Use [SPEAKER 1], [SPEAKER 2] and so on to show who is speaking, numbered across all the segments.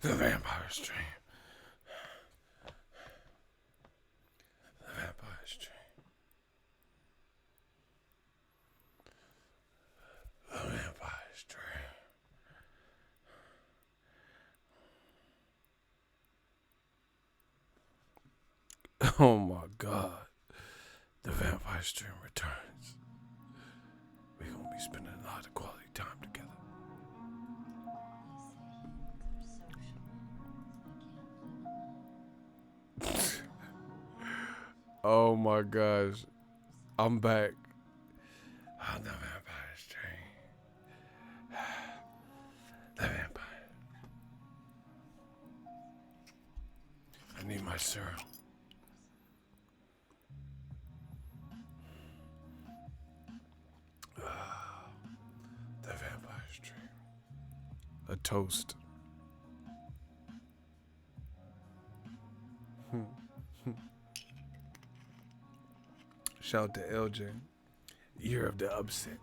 [SPEAKER 1] The vampire stream. The vampire stream. The vampire stream. Oh my God. The vampire stream returns. We're going to be spending a lot of quality time together. Oh my gosh. I'm back. On the vampire stream. The vampire. I need my serum. The vampire stream. A toast. Shout out to LJ. Year of the upset.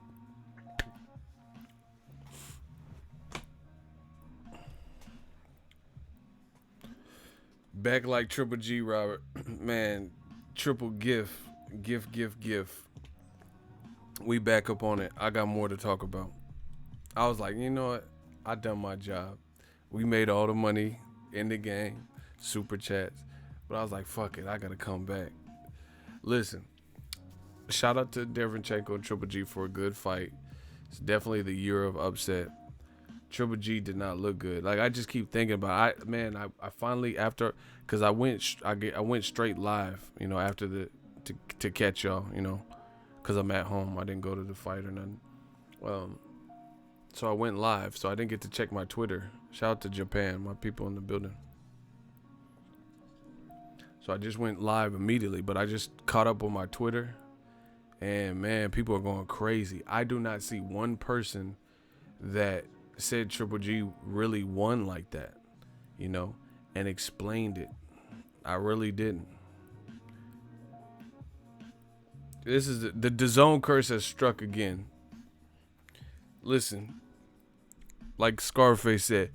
[SPEAKER 1] Back like Triple G, Robert. Man, triple gift. Gift. We back up on it. I got more to talk about. I was like, you know what? I done my job. We made all the money in the game. Super chats. But I was like, fuck it. I got to come back. Listen. Shout out to Dereyvanchenko and Triple G for a good fight. It's definitely the year of upset. Triple G did not look good. Like, I just keep thinking about I finally, after, because I went straight live, you know, after to catch y'all, you know, because I'm at home. I didn't go to the fight or nothing. So I went live, so I didn't get to check my Twitter. Shout out to Japan, my people in the building. So I just went live immediately, but I just caught up on my Twitter. And man, people are going crazy. I do not see one person that said Triple G really won like that, you know, and explained it. I really didn't. This is the Dazn curse has struck again. Listen, like Scarface said,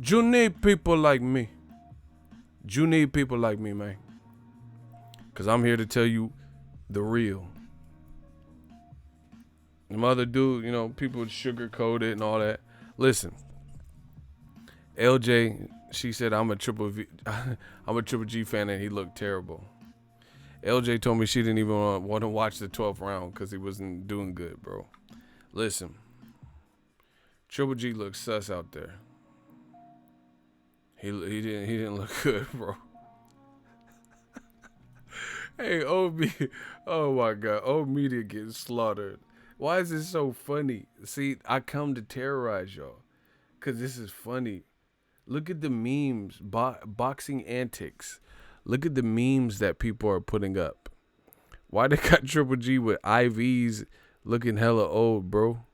[SPEAKER 1] you need people like me. You need people like me, man. Because I'm here to tell you the real. The other dude, you know, people sugarcoat it and all that. Listen, LJ, she said I'm a Triple G fan and he looked terrible. LJ told me she didn't even want to watch the 12th round because he wasn't doing good, bro. Listen, Triple G looked sus out there. He didn't look good, bro. Hey, oh my God, old media getting slaughtered. Why is this so funny? See, I come to terrorize y'all because this is funny. Look at the memes, boxing antics. Look at the memes that people are putting up. Why they got Triple G with IVs looking hella old, bro?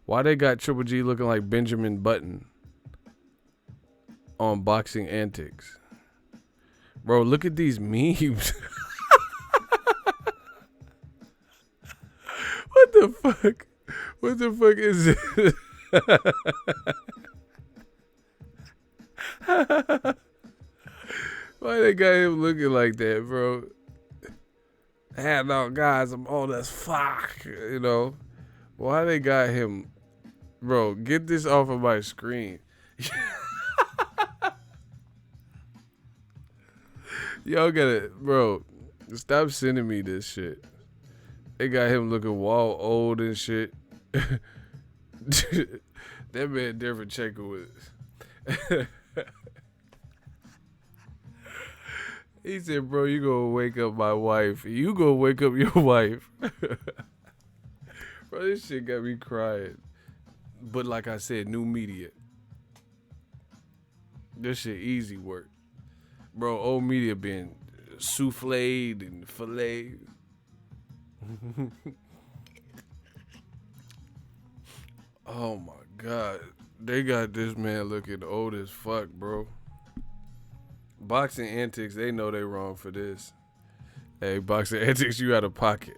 [SPEAKER 1] Why they got Triple G looking like Benjamin Button on boxing antics? Bro, look at these memes. What the fuck? What the fuck is this? Why they got him looking like that, bro? Hey, no, guys, I'm old as fuck, you know? Why they got him? Bro, get this off of my screen. Y'all gotta, bro, stop sending me this shit. They got him looking wall old and shit. That man Dereyvanchenko was. He said, bro, you gonna wake up my wife. You gonna wake up your wife. Bro, this shit got me crying. But like I said, new media. This shit easy work. Bro, old media been souffled and filleted. Oh my God. They got this man looking old as fuck, bro. Boxing antics, they know they wrong for this. Hey, boxing antics, you out of pocket.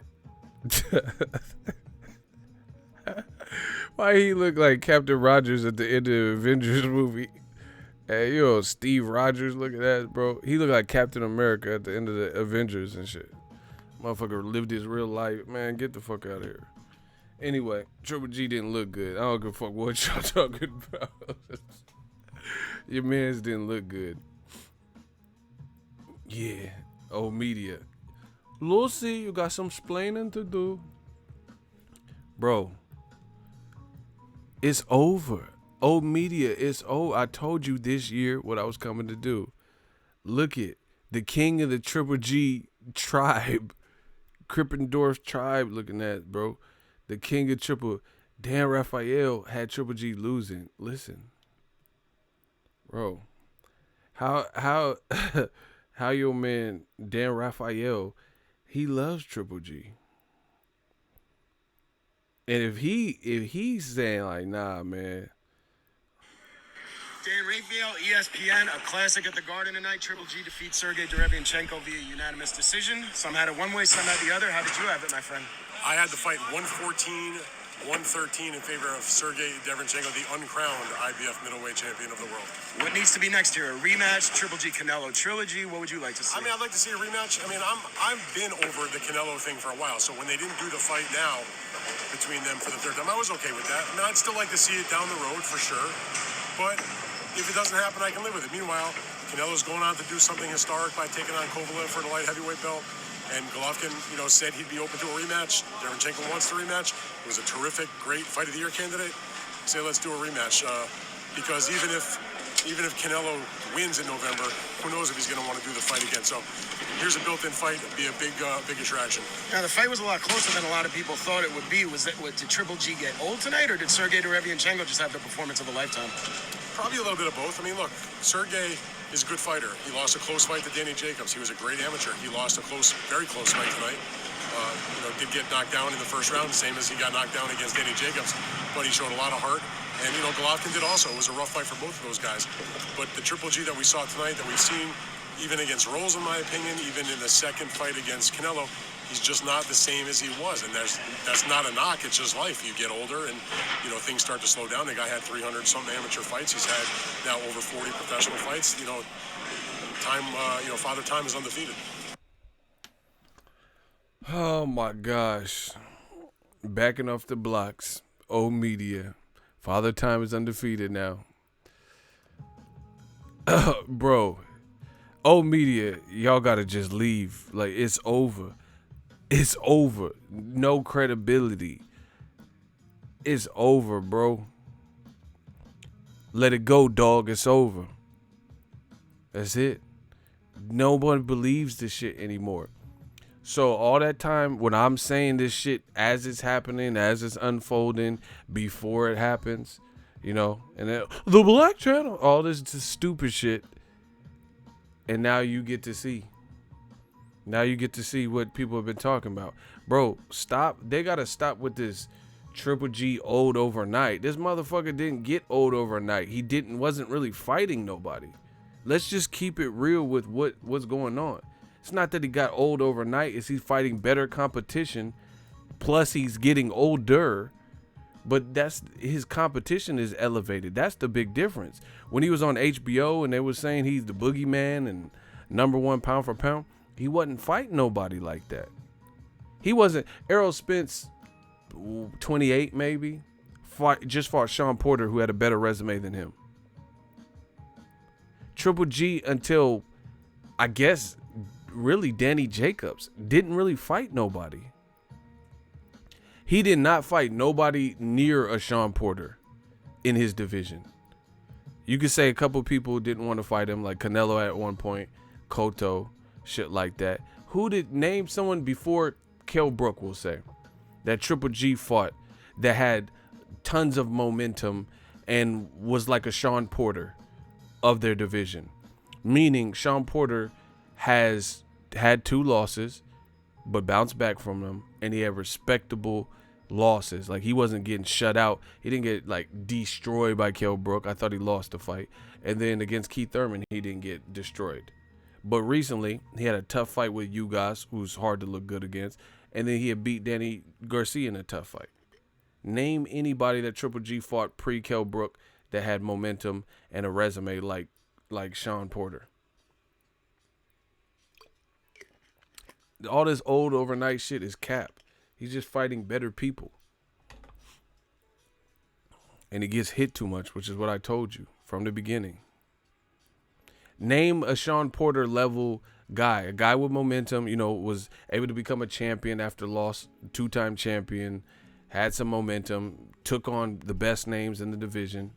[SPEAKER 1] Why he look like Captain Rogers at the end of the Avengers movie? Hey, yo, Steve Rogers, look at that, bro. He looked like Captain America at the end of the Avengers and shit. Motherfucker lived his real life. Man, get the fuck out of here. Anyway, Triple G didn't look good. I don't give a fuck what y'all talking about. Your mans didn't look good. Yeah. Old media. Lucy, you got some splaining to do. Bro, it's over. Old media, it's over. I told you this year what I was coming to do. Look it. The king of the Triple G tribe, Krippendorf tribe looking at, bro. The king of Triple, Dan Raphael had Triple G losing. Listen. Bro. How how your man Dan Raphael, he loves Triple G. And if he's saying like, nah, man.
[SPEAKER 2] Dan Raphael, ESPN, a classic at the Garden tonight. Triple G defeats Sergey Dereyvanchenko via unanimous decision. Some had it one way, some had the other. How did you have it, my friend?
[SPEAKER 3] I had the fight 114, 113 in favor of Sergey Dereyvanchenko, the uncrowned IBF middleweight champion of the world.
[SPEAKER 2] What needs to be next here? A rematch, Triple G Canelo trilogy? What would you like to see?
[SPEAKER 3] I mean, I'd like to see a rematch. I mean, I've been over the Canelo thing for a while, so when they didn't do the fight now between them for the third time, I was okay with that. I mean, I'd still like to see it down the road for sure, but if it doesn't happen, I can live with it. Meanwhile, Canelo's going on to do something historic by taking on Kovalev for the light heavyweight belt. And Golovkin, said he'd be open to a rematch. Dereyvanchenko wants the rematch. It was a terrific, great fight of the year candidate. Say, let's do a rematch. Because even if Canelo wins in November, who knows if he's going to want to do the fight again. So here's a built-in fight. It'll be a big attraction.
[SPEAKER 2] Now, the fight was a lot closer than a lot of people thought it would be. Did Triple G get old tonight, or did Sergey Dereyvanchenko just have the performance of a lifetime?
[SPEAKER 3] Probably a little bit of both. I mean, look, Sergey is a good fighter. He lost a close fight to Danny Jacobs. He was a great amateur. He lost a very close fight tonight. Did get knocked down in the first round, same as he got knocked down against Danny Jacobs. But he showed a lot of heart. And, Golovkin did also. It was a rough fight for both of those guys. But the Triple G that we saw tonight, that we've seen even against Rolls, in my opinion, even in the second fight against Canelo, he's just not the same as he was. And that's not a knock. It's just life. You get older and, things start to slow down. The guy had 300-something amateur fights. He's had now over 40 professional fights. Father Time is undefeated.
[SPEAKER 1] Oh my gosh. Backing off the blocks. Old media. Father Time is undefeated now. Bro. Old media, y'all gotta just leave. Like, it's over. It's over. No credibility. It's over, bro. Let it go, dog. It's over. That's it. No one believes this shit anymore. So all that time when I'm saying this shit as it's happening, as it's unfolding, before it happens, and then the Black Channel, all this just stupid shit. And now you get to see. Now you get to see what people have been talking about. Bro, stop. They got to stop with this Triple G old overnight. This motherfucker didn't get old overnight. He wasn't really fighting nobody. Let's just keep it real with what's going on. It's not that he got old overnight. It's he's fighting better competition. Plus he's getting older. But his competition is elevated. That's the big difference. When he was on HBO and they were saying he's the boogeyman and #1 pound for pound, he wasn't fighting nobody like that. He wasn't. Errol Spence, 28 maybe, just fought Sean Porter, who had a better resume than him. Triple G, until I guess really Danny Jacobs, didn't really fight nobody. He did not fight nobody near a Sean Porter in his division. You could say a couple people didn't want to fight him, like Canelo at one point, Cotto, shit like that. Name someone before Kell Brook, will say, that Triple G fought that had tons of momentum and was like a Sean Porter of their division. Meaning Sean Porter has had 2 losses, but bounced back from them, and he had respectable losses. Like, he wasn't getting shut out. He didn't get destroyed by Kell Brook. I thought he lost the fight. And then against Keith Thurman, he didn't get destroyed. But recently, he had a tough fight with Ugas, who's hard to look good against, and then he had beat Danny Garcia in a tough fight. Name anybody that Triple G fought pre-Kell Brook that had momentum and a resume like Sean Porter. All this old overnight shit is cap. He's just fighting better people. And he gets hit too much, which is what I told you from the beginning. Name a Sean Porter level guy, a guy with momentum, was able to become a champion after loss, 2-time champion, had some momentum, took on the best names in the division,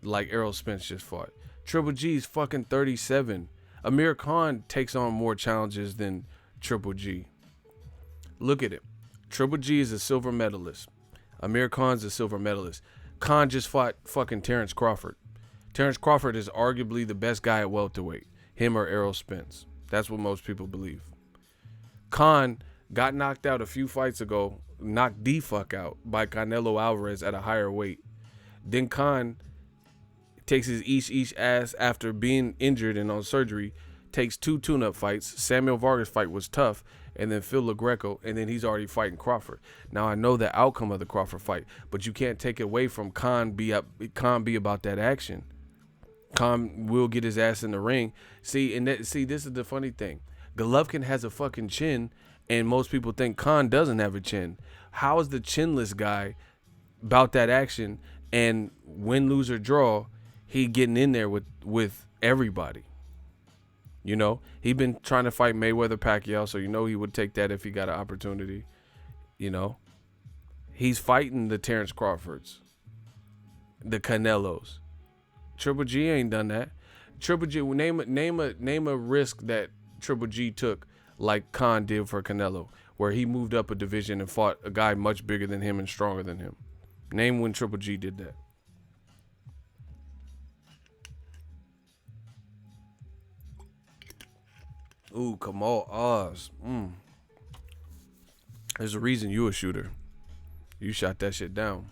[SPEAKER 1] like Errol Spence just fought. Triple G's fucking 37. Amir Khan takes on more challenges than Triple G. Look at it. Triple G is a silver medalist. Amir Khan's a silver medalist. Khan just fought fucking Terrence Crawford. Terrence Crawford is arguably the best guy at welterweight. Him or Errol Spence. That's what most people believe. Khan got knocked out a few fights ago, knocked the fuck out by Canelo Alvarez at a higher weight. Then Khan takes his each ass after being injured and on surgery, takes 2 tune-up fights. Samuel Vargas fight was tough, and then Phil LaGreco, and then he's already fighting Crawford. Now I know the outcome of the Crawford fight, but you can't take it away from Khan be about that action. Khan will get his ass in the ring. See, this is the funny thing. Golovkin has a fucking chin, and most people think Khan doesn't have a chin. How is the chinless guy about that action, and win, lose, or draw, he getting in there with everybody? He been trying to fight Mayweather Pacquiao, so he would take that if he got an opportunity. He's fighting the Terrence Crawfords, the Canelos. Triple G ain't done that. Triple G, name a risk that Triple G took like Khan did for Canelo, where he moved up a division and fought a guy much bigger than him and stronger than him. Name when Triple G did that. Ooh, Kamal Oz. There's a reason you a shooter. You shot that shit down.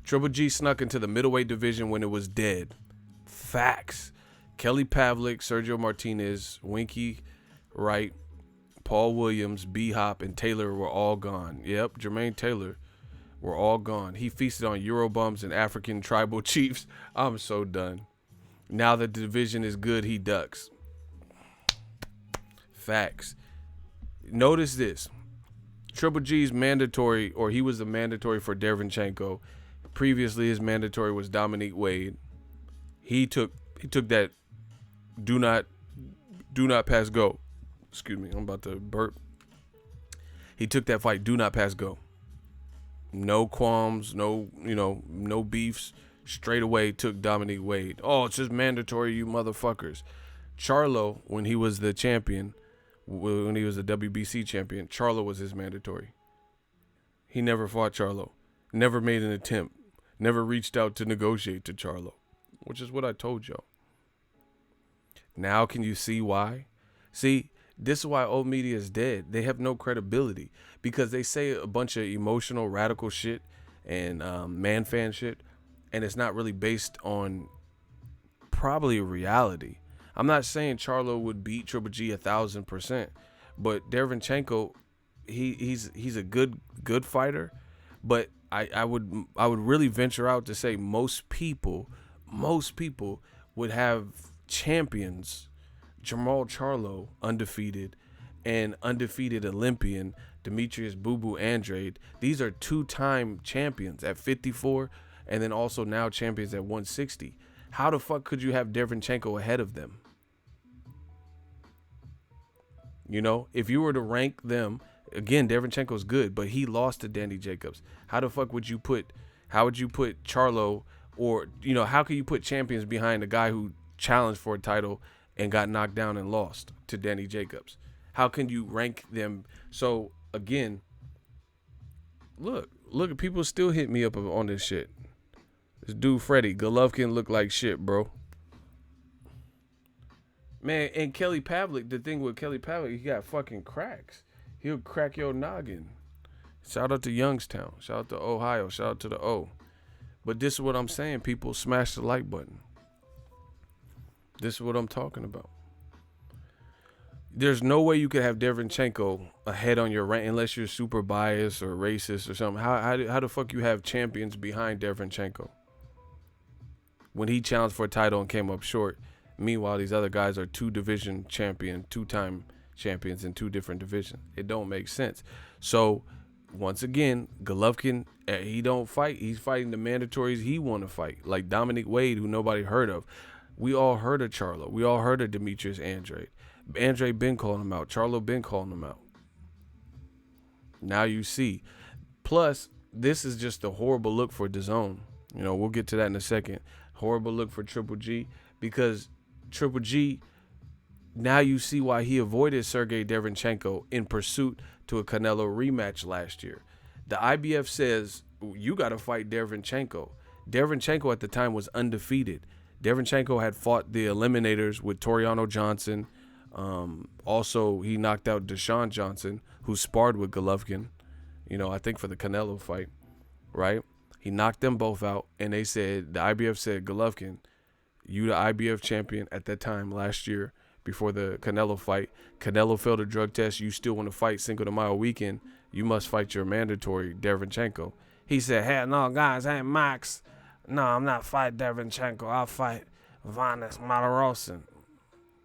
[SPEAKER 1] Triple G snuck into the middleweight division when it was dead. Facts. Kelly Pavlik, Sergio Martinez, Winky Wright, Paul Williams, B-Hop, and Taylor were all gone. Yep, Jermaine Taylor were all gone. He feasted on Eurobums and African tribal chiefs. I'm so done. Now that the division is good, he ducks. Facts. Notice this. Triple G's mandatory, or he was the mandatory for Dereyvanchenko. Previously, his mandatory was Dominique Wade. He took that do not pass go. Excuse me, I'm about to burp. He took that fight, do not pass go. No qualms, no beefs. Straight away took Dominique Wade. Oh, it's just mandatory, you motherfuckers. Charlo, when he was the champion, when he was the WBC champion, Charlo was his mandatory. He never fought Charlo. Never made an attempt. Never reached out to negotiate to Charlo, which is what I told y'all. Now can you see why? See, this is why old media is dead. They have no credibility because they say a bunch of emotional, radical shit and man fan shit, and it's not really based on probably reality. I'm not saying Charlo would beat Triple G 1,000%, but Dereyvanchenko, he's a good fighter, but I would really venture out to say most people would have champions, Jamal Charlo undefeated, and undefeated Olympian Demetrius Boo Boo Andrade. These are 2-time champions at 54, and then also now champions at 160. How the fuck could you have Dereyvanchenko ahead of them? If you were to rank them, again, Dereyvanchenko's good, but he lost to Danny Jacobs. How the fuck would you put Charlo, or, how can you put champions behind a guy who challenged for a title and got knocked down and lost to Danny Jacobs? How can you rank them? So again, look, people still hit me up on this shit. This dude, Freddie, Golovkin looked like shit, bro. Man, and Kelly Pavlik, the thing with Kelly Pavlik, he got fucking cracks. He'll crack your noggin. Shout out to Youngstown. Shout out to Ohio. Shout out to the O. But this is what I'm saying, people. Smash the like button. This is what I'm talking about. There's no way you could have Dereyvanchenko ahead on your rank unless you're super biased or racist or something. How the fuck you have champions behind Dereyvanchenko? when he challenged for a title and came up short. Meanwhile, these other guys are two-time champions in two different divisions. It don't make sense. So, once again, Golovkin, he don't fight. He's fighting the mandatories he want to fight, like Dominic Wade, who nobody heard of. We all heard of Charlo. We all heard of Demetrius Andrade. Andrade been calling him out. Charlo been calling him out. Now you see. Plus, this is just a horrible look for Dazn. You know, we'll get to that in a second. Horrible look for Triple G, because Triple G, now you see why he avoided Sergey Dereyvanchenko in pursuit to a Canelo rematch last year. The IBF says, you got to fight Dereyvanchenko. Dereyvanchenko at the time was undefeated. Dereyvanchenko had fought the Eliminators with Toriano Johnson. Also, he knocked out Deshaun Johnson, who sparred with Golovkin, you know, I think for the Canelo fight, right? He knocked them both out, and they said, the IBF said, Golovkin, you the IBF champion at that time last year before the Canelo fight. Canelo failed a drug test. You still want to fight Cinco de Mayo weekend. You must fight your mandatory, Dereyvanchenko. He said, hey, no, guys, I ain't Max. No, I'm not fighting Dereyvanchenko. I'll fight Vanes Malarosin.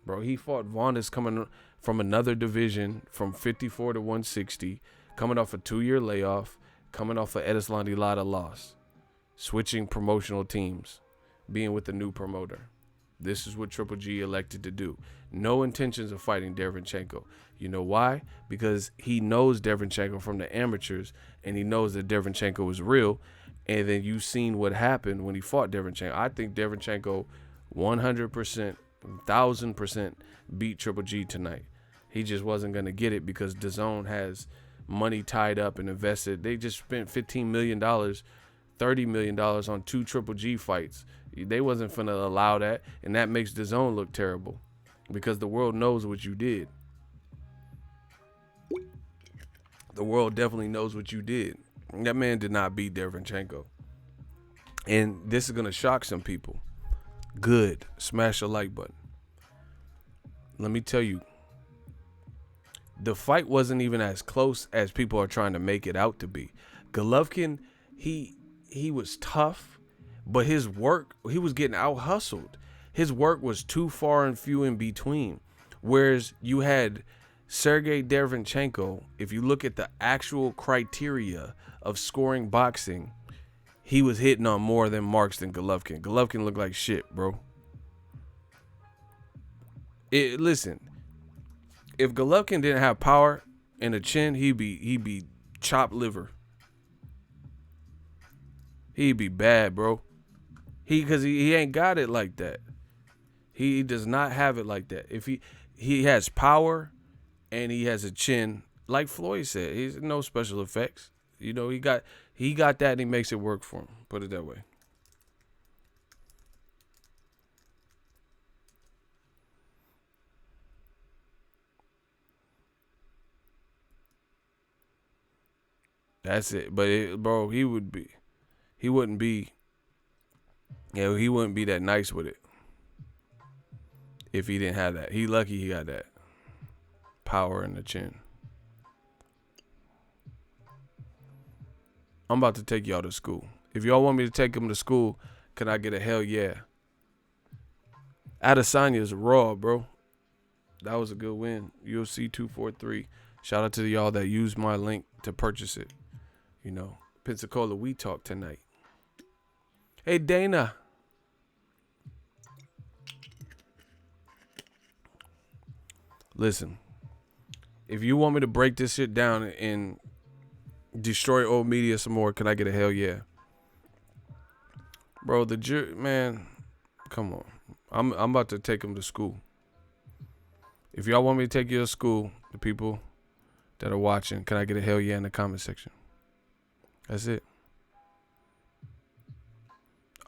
[SPEAKER 1] Bro, he fought Vanes coming from another division from 54 to 160, coming off a 2-year layoff, coming off a Edeslandi Lada loss, switching promotional teams, being with the new promoter. This is what Triple G elected to do. No intentions of fighting Dereyvanchenko. You know why? Because he knows Dereyvanchenko from the amateurs, and he knows that Dereyvanchenko is real. And then you've seen what happened when he fought Dereyvanchenko. I think Dereyvanchenko 100%, 1,000% beat Triple G tonight. He just wasn't going to get it because DAZN has money tied up and invested. They just spent $15 million, $30 million on 2 Triple G fights. They wasn't finna allow that, and that makes DAZN look terrible because the world knows what you did. The world definitely knows what you did. That man did not beat Dereyvanchenko. And this is going to shock some people. Good. Smash the like button. Let me tell you, the fight wasn't even as close as people are trying to make it out to be. Golovkin, he was tough, but his work, he was getting out-hustled. His work was too far and few in between. Whereas you had Sergey Dereyvanchenko, if you look at the actual criteria of scoring boxing, he was hitting on more than marks than Golovkin. Golovkin looked like shit, bro. Listen, if Golovkin didn't have power and a chin, he'd be chopped liver. He'd be bad, bro. Because he ain't got it like that. He does not have it like that. If he has power and he has a chin, like Floyd said, he's no special effects. You know, he got that and he makes it work for him. Put it that way. That's it. But bro, he wouldn't be that nice with it if he didn't have that. He lucky he got that power in the chin. I'm about to take y'all to school. If y'all want me to take them to school, can I get a hell yeah? Adesanya's raw, bro. That was a good win. UFC 243. Shout out to y'all that used my link to purchase it. You know, Pensacola, we talk tonight. Hey, Dana. Listen, if you want me to break this shit down and destroy old media some more, can I get a hell yeah? Bro, the jury, man, come on. I'm about to take them to school. If y'all want me to take you to school, the people that are watching, can I get a hell yeah in the comment section? That's it.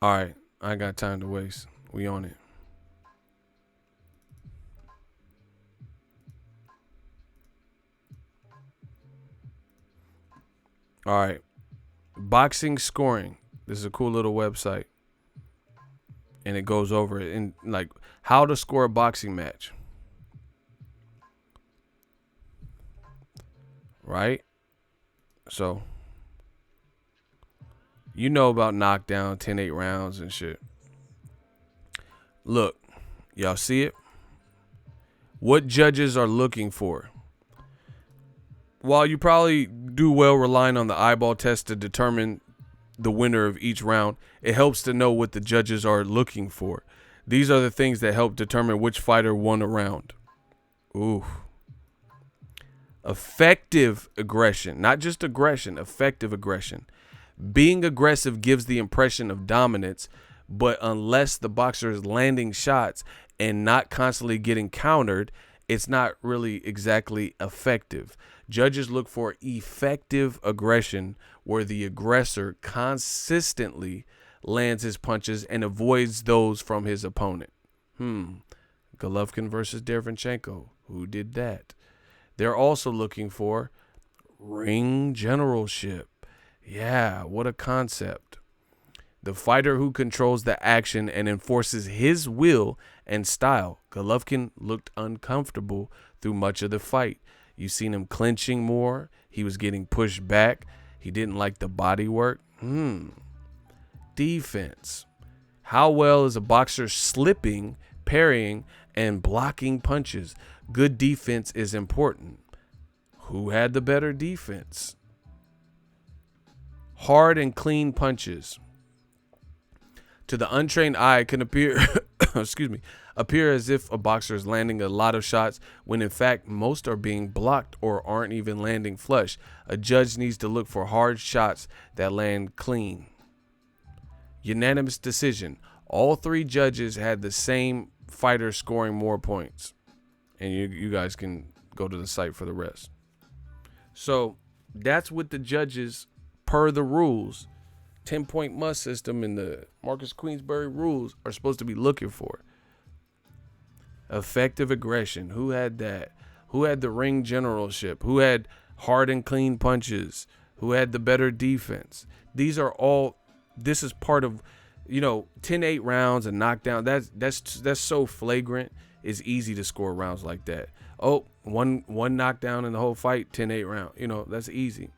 [SPEAKER 1] All right, I ain't got time to waste. We on it. All right. Boxing scoring. This is a cool little website. And it goes over it in like how to score a boxing match. Right? So, you know about knockdown, 10-8 rounds and shit. Look, y'all see it? What judges are looking for? While you probably do well relying on the eyeball test to determine the winner of each round, it helps to know what the judges are looking for. These are the things that help determine which fighter won a round. Ooh. Effective aggression, not just aggression, effective aggression. Being aggressive gives the impression of dominance, but unless the boxer is landing shots and not constantly getting countered, it's not really exactly effective. Judges look for effective aggression where the aggressor consistently lands his punches and avoids those from his opponent. Golovkin versus Dereyvanchenko. Who did that? They're also looking for ring generalship. Yeah, what a concept. The fighter who controls the action and enforces his will and style. Golovkin looked uncomfortable through much of the fight. You seen him clinching more. He was getting pushed back. He didn't like the body work. Defense. How well is a boxer slipping, parrying, and blocking punches? Good defense is important. Who had the better defense? Hard and clean punches. To the untrained eye, it can appear appear as if a boxer is landing a lot of shots when in fact most are being blocked or aren't even landing flush. A judge needs to look for hard shots that land clean. Unanimous decision. All three judges had the same fighter scoring more points. And you guys can go to the site for the rest. So that's what the judges, per the rules, 10-point must system in the Marcus Queensberry rules, are supposed to be looking for. Effective aggression. Who had that? Who had the ring generalship? Who had hard and clean punches? Who had the better defense? These are all, this is part of, 10-8 rounds and knockdown. That's so flagrant. It's easy to score rounds like that. Oh, one knockdown in the whole fight, 10-8 round. That's easy.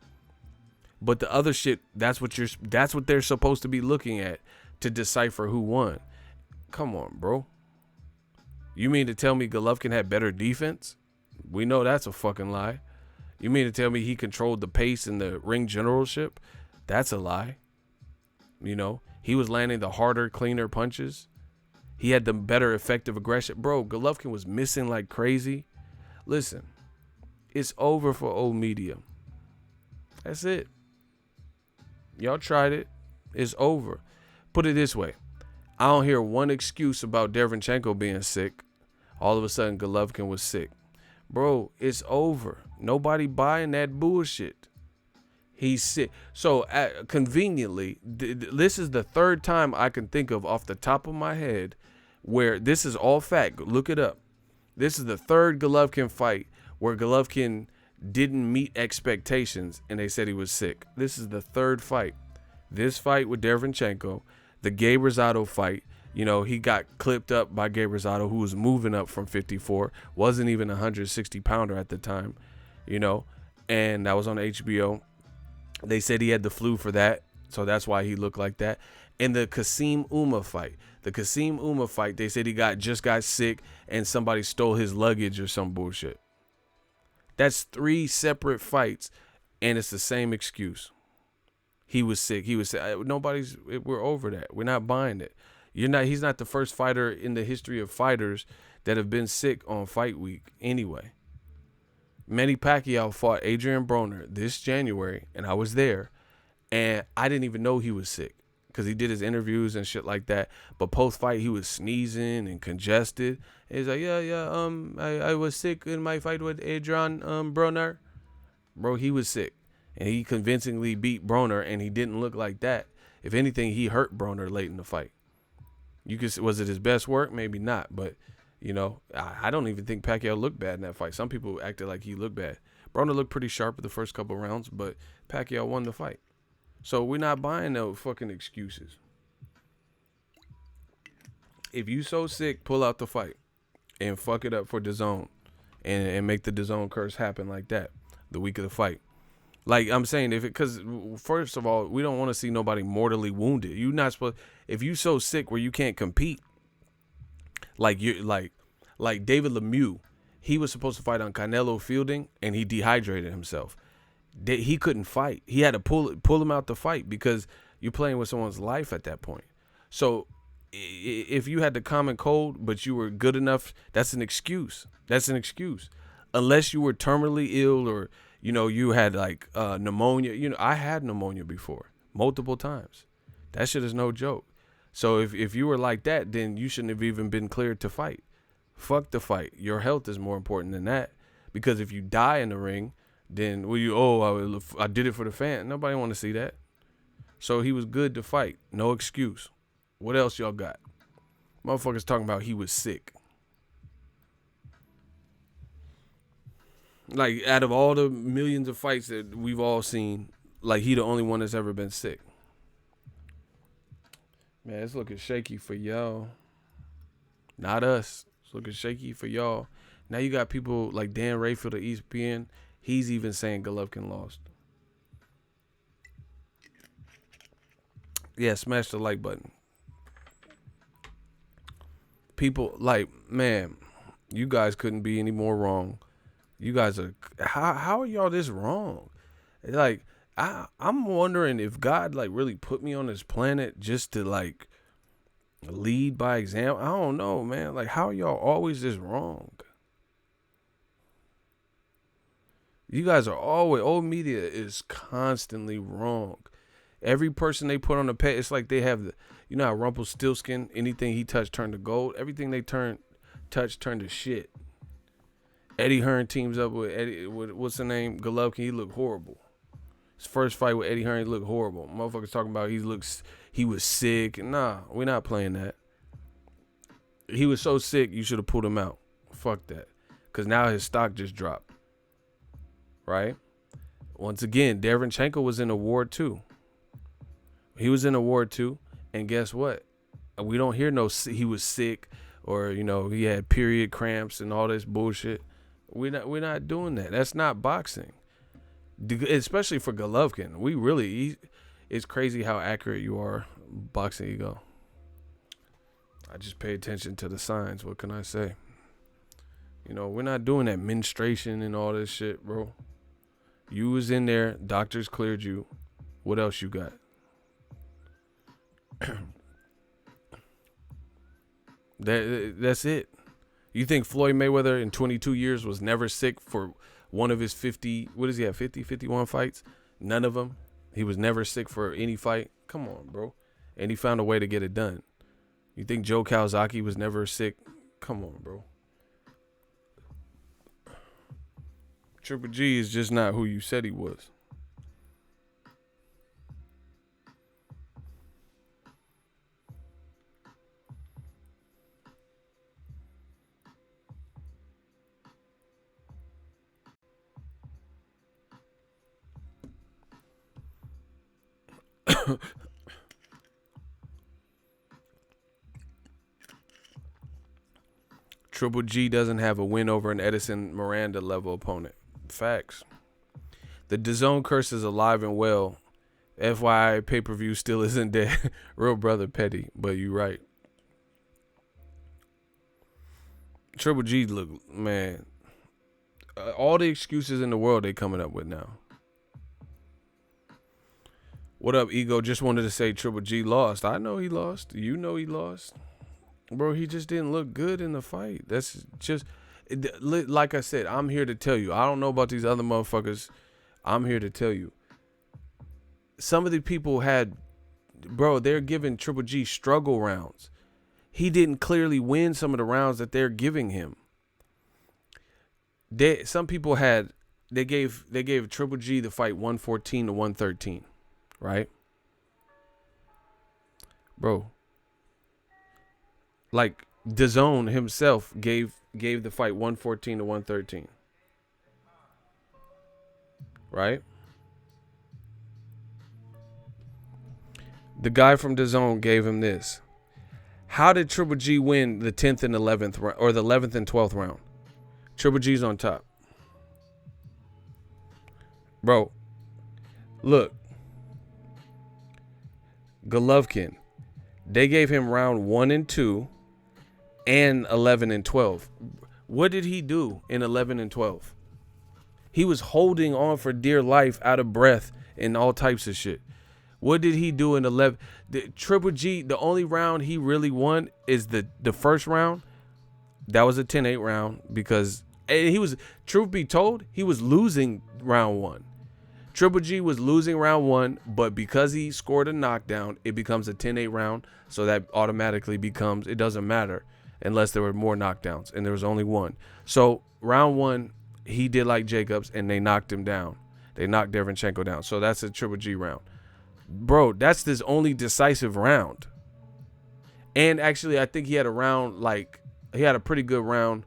[SPEAKER 1] But the other shit, that's what they're supposed to be looking at to decipher who won. Come on, bro. You mean to tell me Golovkin had better defense? We know that's a fucking lie. You mean to tell me he controlled the pace and the ring generalship? That's a lie. He was landing the harder, cleaner punches. He had the better effective aggression. Bro, Golovkin was missing like crazy. Listen, it's over for old media. That's it. Y'all tried it. It's over. Put it this way. I don't hear one excuse about Dereyvanchenko being sick. All of a sudden, Golovkin was sick. Bro, it's over. Nobody buying that bullshit. He's sick. So, conveniently, this is the third time I can think of off the top of my head where this is all fact. Look it up. This is the third Golovkin fight where Golovkin didn't meet expectations and they said he was sick. This is the third fight. This fight with Dereyvanchenko, the Gabe Rosado fight, he got clipped up by Gabe Rosado, who was moving up from 54, wasn't even a 160 pounder at the time, and that was on HBO. They said he had the flu for that, so that's why he looked like that. And the Kasim Uma fight, they said he just got sick and somebody stole his luggage or some bullshit. That's 3 separate fights, and it's the same excuse. He was sick. We're over that. We're not buying it. He's not the first fighter in the history of fighters that have been sick on fight week anyway. Manny Pacquiao fought Adrian Broner this January, and I was there, and I didn't even know he was sick because he did his interviews and shit like that. But post-fight, he was sneezing and congested. He's like, I was sick in my fight with Adrian Broner. Bro, he was sick, and he convincingly beat Broner, and he didn't look like that. If anything, he hurt Broner late in the fight. Was it his best work? Maybe not, but I don't even think Pacquiao looked bad in that fight. Some people acted like he looked bad. Broner looked pretty sharp in the first couple rounds, but Pacquiao won the fight. So we're not buying no fucking excuses. If you so sick, pull out the fight and fuck it up for Dazn and make the Dazn curse happen like that the week of the fight. Like I'm saying, because first of all, we don't want to see nobody mortally wounded. You're not supposed. If you so sick where you can't compete, Like David Lemieux, he was supposed to fight on Canelo Fielding, and he dehydrated himself. He couldn't fight. He had to pull him out the fight because you're playing with someone's life at that point. So if you had the common cold, but you were good enough, that's an excuse. That's an excuse. Unless you were terminally ill or, you had like pneumonia. I had pneumonia before, multiple times. That shit is no joke. So if you were like that, then you shouldn't have even been cleared to fight. Fuck the fight. Your health is more important than that. Because if you die in the ring, then I did it for the fan. Nobody want to see that. So he was good to fight. No excuse. What else y'all got? Motherfuckers talking about he was sick. Like, out of all the millions of fights that we've all seen, like, he the only one that's ever been sick. Man, it's looking shaky for y'all. Not us. It's looking shaky for y'all. Now you got people like Dan Rayfield of ESPN. He's even saying Golovkin lost. Yeah, smash the like button. People, like, man, you guys couldn't be any more wrong. You guys are, how are y'all this wrong? Like, I'm wondering if God, like, really put me on this planet just to, like, lead by example. I don't know, man. Like, how are y'all always this wrong? You guys are always, old media is constantly wrong. Every person they put on the page, it's like they have the, how Rumpelstiltskin, anything he touched turned to gold. Everything they touched turned to shit. Eddie Hearn teams up with what's the name? Golovkin. He looked horrible. His first fight with Eddie Hearn, he looked horrible. Motherfuckers talking about he was sick. Nah, we're not playing that. He was so sick, you should have pulled him out. Fuck that. Because now his stock just dropped. Right? Once again, Dereyvanchenko was in a war too. He was in a war too. And guess what? We don't hear he was sick or, he had period cramps and all this bullshit. We're not doing that. That's not boxing. Especially for Golovkin. It's crazy how accurate you are, Boxingego. I just pay attention to the signs. What can I say? We're not doing that menstruation and all this shit, bro. You was in there. Doctors cleared you. What else you got? That's it. You think Floyd Mayweather in 22 years was never sick for one of his 50, what does he have, 50, 51 fights? None of them. He was never sick for any fight. Come on, bro. And he found a way to get it done. You think Joe Calzaghe was never sick? Come on, bro. Triple G is just not who you said he was. Triple G doesn't have a win over an Edison Miranda level opponent. Facts. The Dazn curse is alive and well. FYI, pay-per-view still isn't dead. Real brother petty, but you right. Triple G look, man. All the excuses in the world they coming up with now. What up, Ego? Just wanted to say Triple G lost. I know he lost. You know he lost. Bro, he just didn't look good in the fight. That's just, like I said, I'm here to tell you. I don't know about these other motherfuckers. I'm here to tell you. Some of the people they're giving Triple G struggle rounds. He didn't clearly win some of the rounds that they're giving him. Some people they gave Triple G the fight 114 to 113. Right? Bro. Like, Dazn himself gave the fight 114 to 113. Right? The guy from Dazn gave him this. How did Triple G win the 10th and 11th or the 11th and 12th round? Triple G's on top. Bro, look. Golovkin, they gave him round 1 and 2, and 11 and 12. What did he do in 11 and 12? He was holding on for dear life, out of breath, and all types of shit. What did he do in 11? Triple G, the only round he really won is the first round. That was a 10-8 round because he was, truth be told, he was losing round 1. Triple G was losing round 1, but because he scored a knockdown, it becomes a 10-8 round. So that automatically becomes, it doesn't matter unless there were more knockdowns, and there was only one. So round 1, he did like Jacobs, and they knocked him down. They knocked Dereyvanchenko down. So that's a Triple G round. Bro, that's his only decisive round. And actually, I think he had a round, like, he had a pretty good round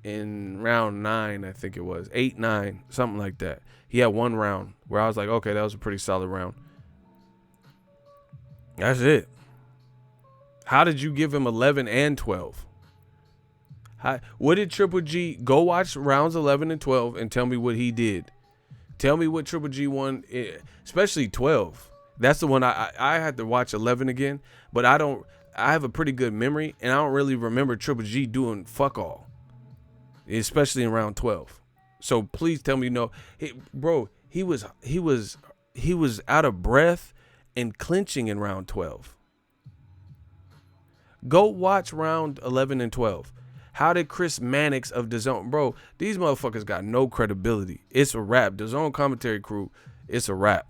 [SPEAKER 1] in round 9, I think it was. 8, 9, something like that. He had one round where I was like, okay, that was a pretty solid round. That's it. How did you give him 11 and 12? What did Triple G, go watch rounds 11 and 12 and tell me what he did. Tell me what Triple G won, especially 12. That's the one I had to watch 11 again, but I have a pretty good memory, and I don't really remember Triple G doing fuck all, especially in round 12. So please tell me no. Bro, he was out of breath and clinching in round 12. Go watch round 11 and 12. How did Chris Mannix of Dazn, bro, these motherfuckers got no credibility. It's a wrap. Dazn commentary crew, it's a wrap.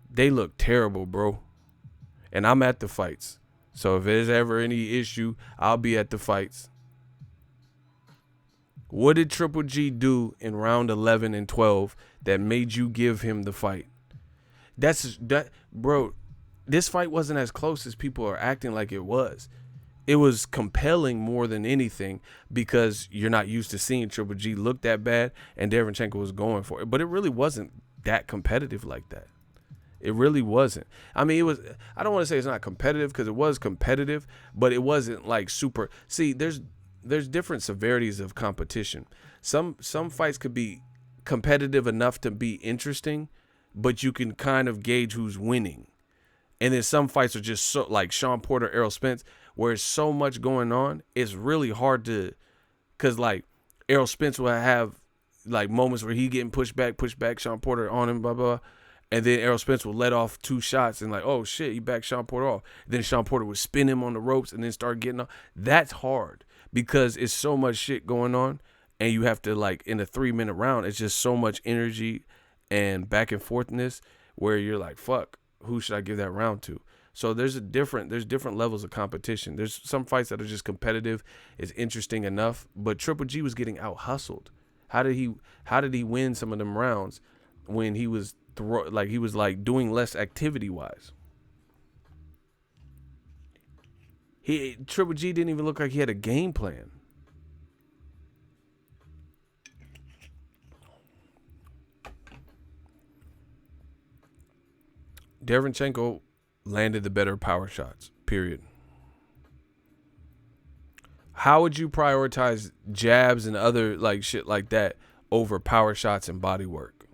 [SPEAKER 1] They look terrible, bro. And I'm at the fights. So if there's ever any issue, I'll be at the fights. What did Triple G do in round 11 and 12 that made you give him the fight? Bro, this fight wasn't as close as people are acting like it was. It was compelling more than anything because you're not used to seeing Triple G look that bad, and Dereyvanchenko was going for it. But it really wasn't that competitive like that. It really wasn't. I mean, it was, I don't want to say it's not competitive because it was competitive, but it wasn't like super. See, there's different severities of competition. Some fights could be competitive enough to be interesting, but you can kind of gauge who's winning. And then some fights are just so, like Sean Porter, Errol Spence, where it's so much going on, it's really hard to, because like Errol Spence will have like moments where he getting pushed back, Sean Porter on him, blah, blah, and then Errol Spence will let off 2 shots and like, oh shit, he backed Sean Porter off. Then Sean Porter would spin him on the ropes and then start getting off. That's hard because it's so much shit going on, and you have to, like, in a 3-minute round, it's just so much energy and back and forthness where you're like, fuck, who should I give that round to? So there's different levels of competition. There's some fights that are just competitive, it's interesting enough, but Triple G was getting out hustled. How did he win some of them rounds when he was doing less activity wise? Triple G didn't even look like he had a game plan. Dereyvanchenko landed the better power shots, period. How would you prioritize jabs and other like shit like that over power shots and body work?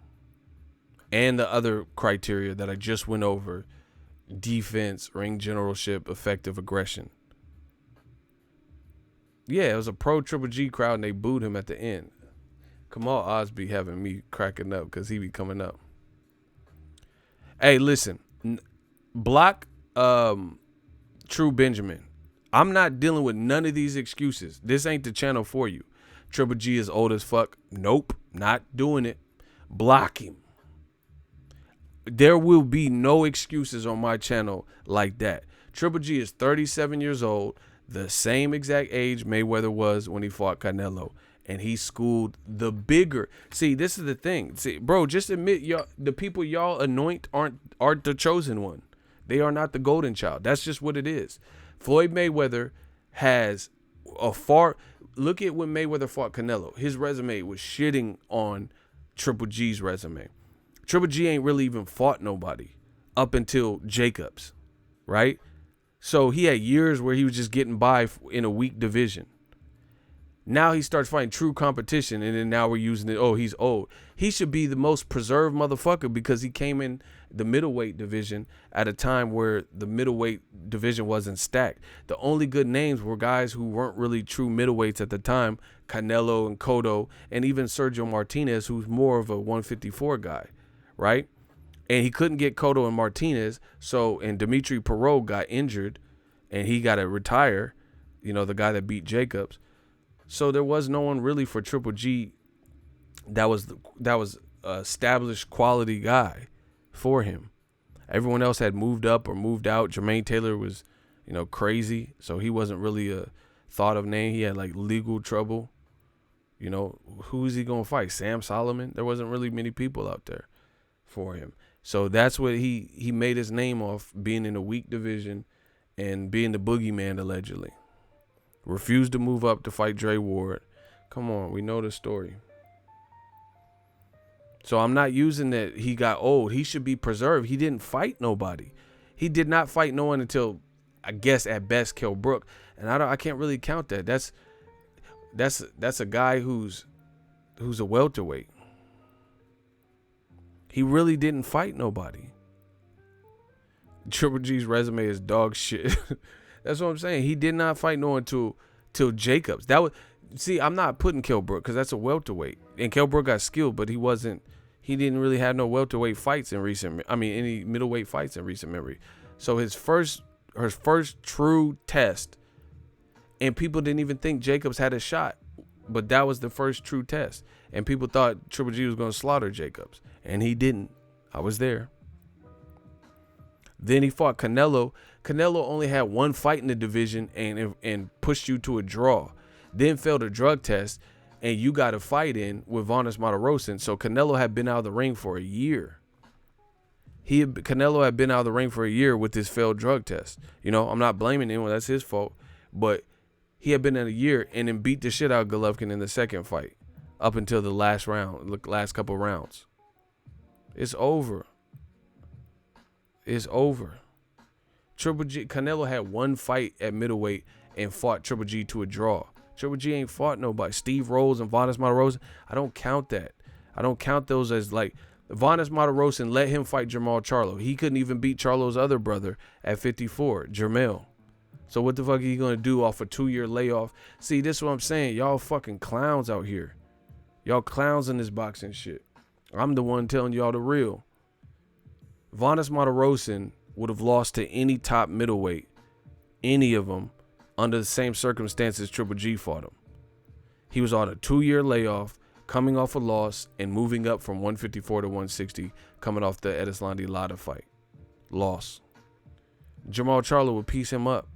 [SPEAKER 1] And the other criteria that I just went over: defense, ring generalship, effective aggression. Yeah, it was a pro Triple G crowd and they booed him at the end. Kamal Osby having me cracking up because he be coming up. Hey, listen, block True Benjamin. I'm not dealing with none of these excuses. This ain't the channel for you. Triple G is old as fuck. Nope, not doing it. Block him. There will be no excuses on my channel like that. Triple G is 37 years old, the same exact age Mayweather was when he fought Canelo. And he schooled the bigger. See, this is the thing. See, bro, just admit y'all, the people y'all anoint aren't the chosen one. They are not the golden child. That's just what it is. Floyd Mayweather has look at when Mayweather fought Canelo. His resume was shitting on Triple G's resume. Triple G ain't really even fought nobody up until Jacobs, right? So he had years where he was just getting by in a weak division. Now he starts fighting true competition, and then now we're using it. Oh, he's old. He should be the most preserved motherfucker because he came in the middleweight division at a time where the middleweight division wasn't stacked. The only good names were guys who weren't really true middleweights at the time, Canelo and Cotto, and even Sergio Martinez, who's more of a 154 guy, right? And he couldn't get Cotto and Martinez, and Dimitri Perot got injured, and he got to retire, the guy that beat Jacobs. So there was no one really for Triple G that was a established quality guy for him. Everyone else had moved up or moved out. Jermaine Taylor was, crazy, so he wasn't really a thought of name. He had like legal trouble. Who is he gonna fight? Sam Solomon? There wasn't really many people out there for him. So that's what he made his name off, being in a weak division and being the boogeyman allegedly. Refused to move up to fight Dre Ward. Come on, we know the story. So I'm not using that he got old. He should be preserved. He didn't fight nobody. He did not fight no one until, I guess, at best, Kell Brook. And I can't really count that. That's a guy who's a welterweight. He really didn't fight nobody. Triple G's resume is dog shit. That's what I'm saying. He did not fight no one till Jacobs. I'm not putting Kell Brook because that's a welterweight. And Kell Brook got skilled, but he didn't really have no welterweight fights any middleweight fights in recent memory. So his first true test, and people didn't even think Jacobs had a shot, but that was the first true test. And people thought Triple G was going to slaughter Jacobs, and he didn't. I was there. Then he fought Canelo. Canelo only had one fight in the division and pushed you to a draw. Then failed a drug test, and you got a fight in with Vanes Martirosyan. So Canelo had been out of the ring for a year. Canelo had been out of the ring for a year with this failed drug test. I'm not blaming him. That's his fault. But he had been in a year and then beat the shit out of Golovkin in the second fight up until the last couple rounds. It's over. It's over. Triple G, Canelo had one fight at middleweight and fought Triple G to a draw. Triple G ain't fought nobody. Steve Rolls and Vanes Martirosyan, I don't count that. I don't count those as like, Vanes Martirosyan let him fight Jermall Charlo. He couldn't even beat Charlo's other brother at 54, Jermell. So what the fuck are you going to do off a 2-year layoff? See, this is what I'm saying. Y'all fucking clowns out here. Y'all clowns in this boxing shit. I'm the one telling y'all the real. Vanes Martirosyan would have lost to any top middleweight, any of them, under the same circumstances Triple G fought him. He was on a 2-year layoff, coming off a loss, and moving up from 154 to 160, coming off the Edeslandi Lara fight. Loss. Jermall Charlo would piece him up.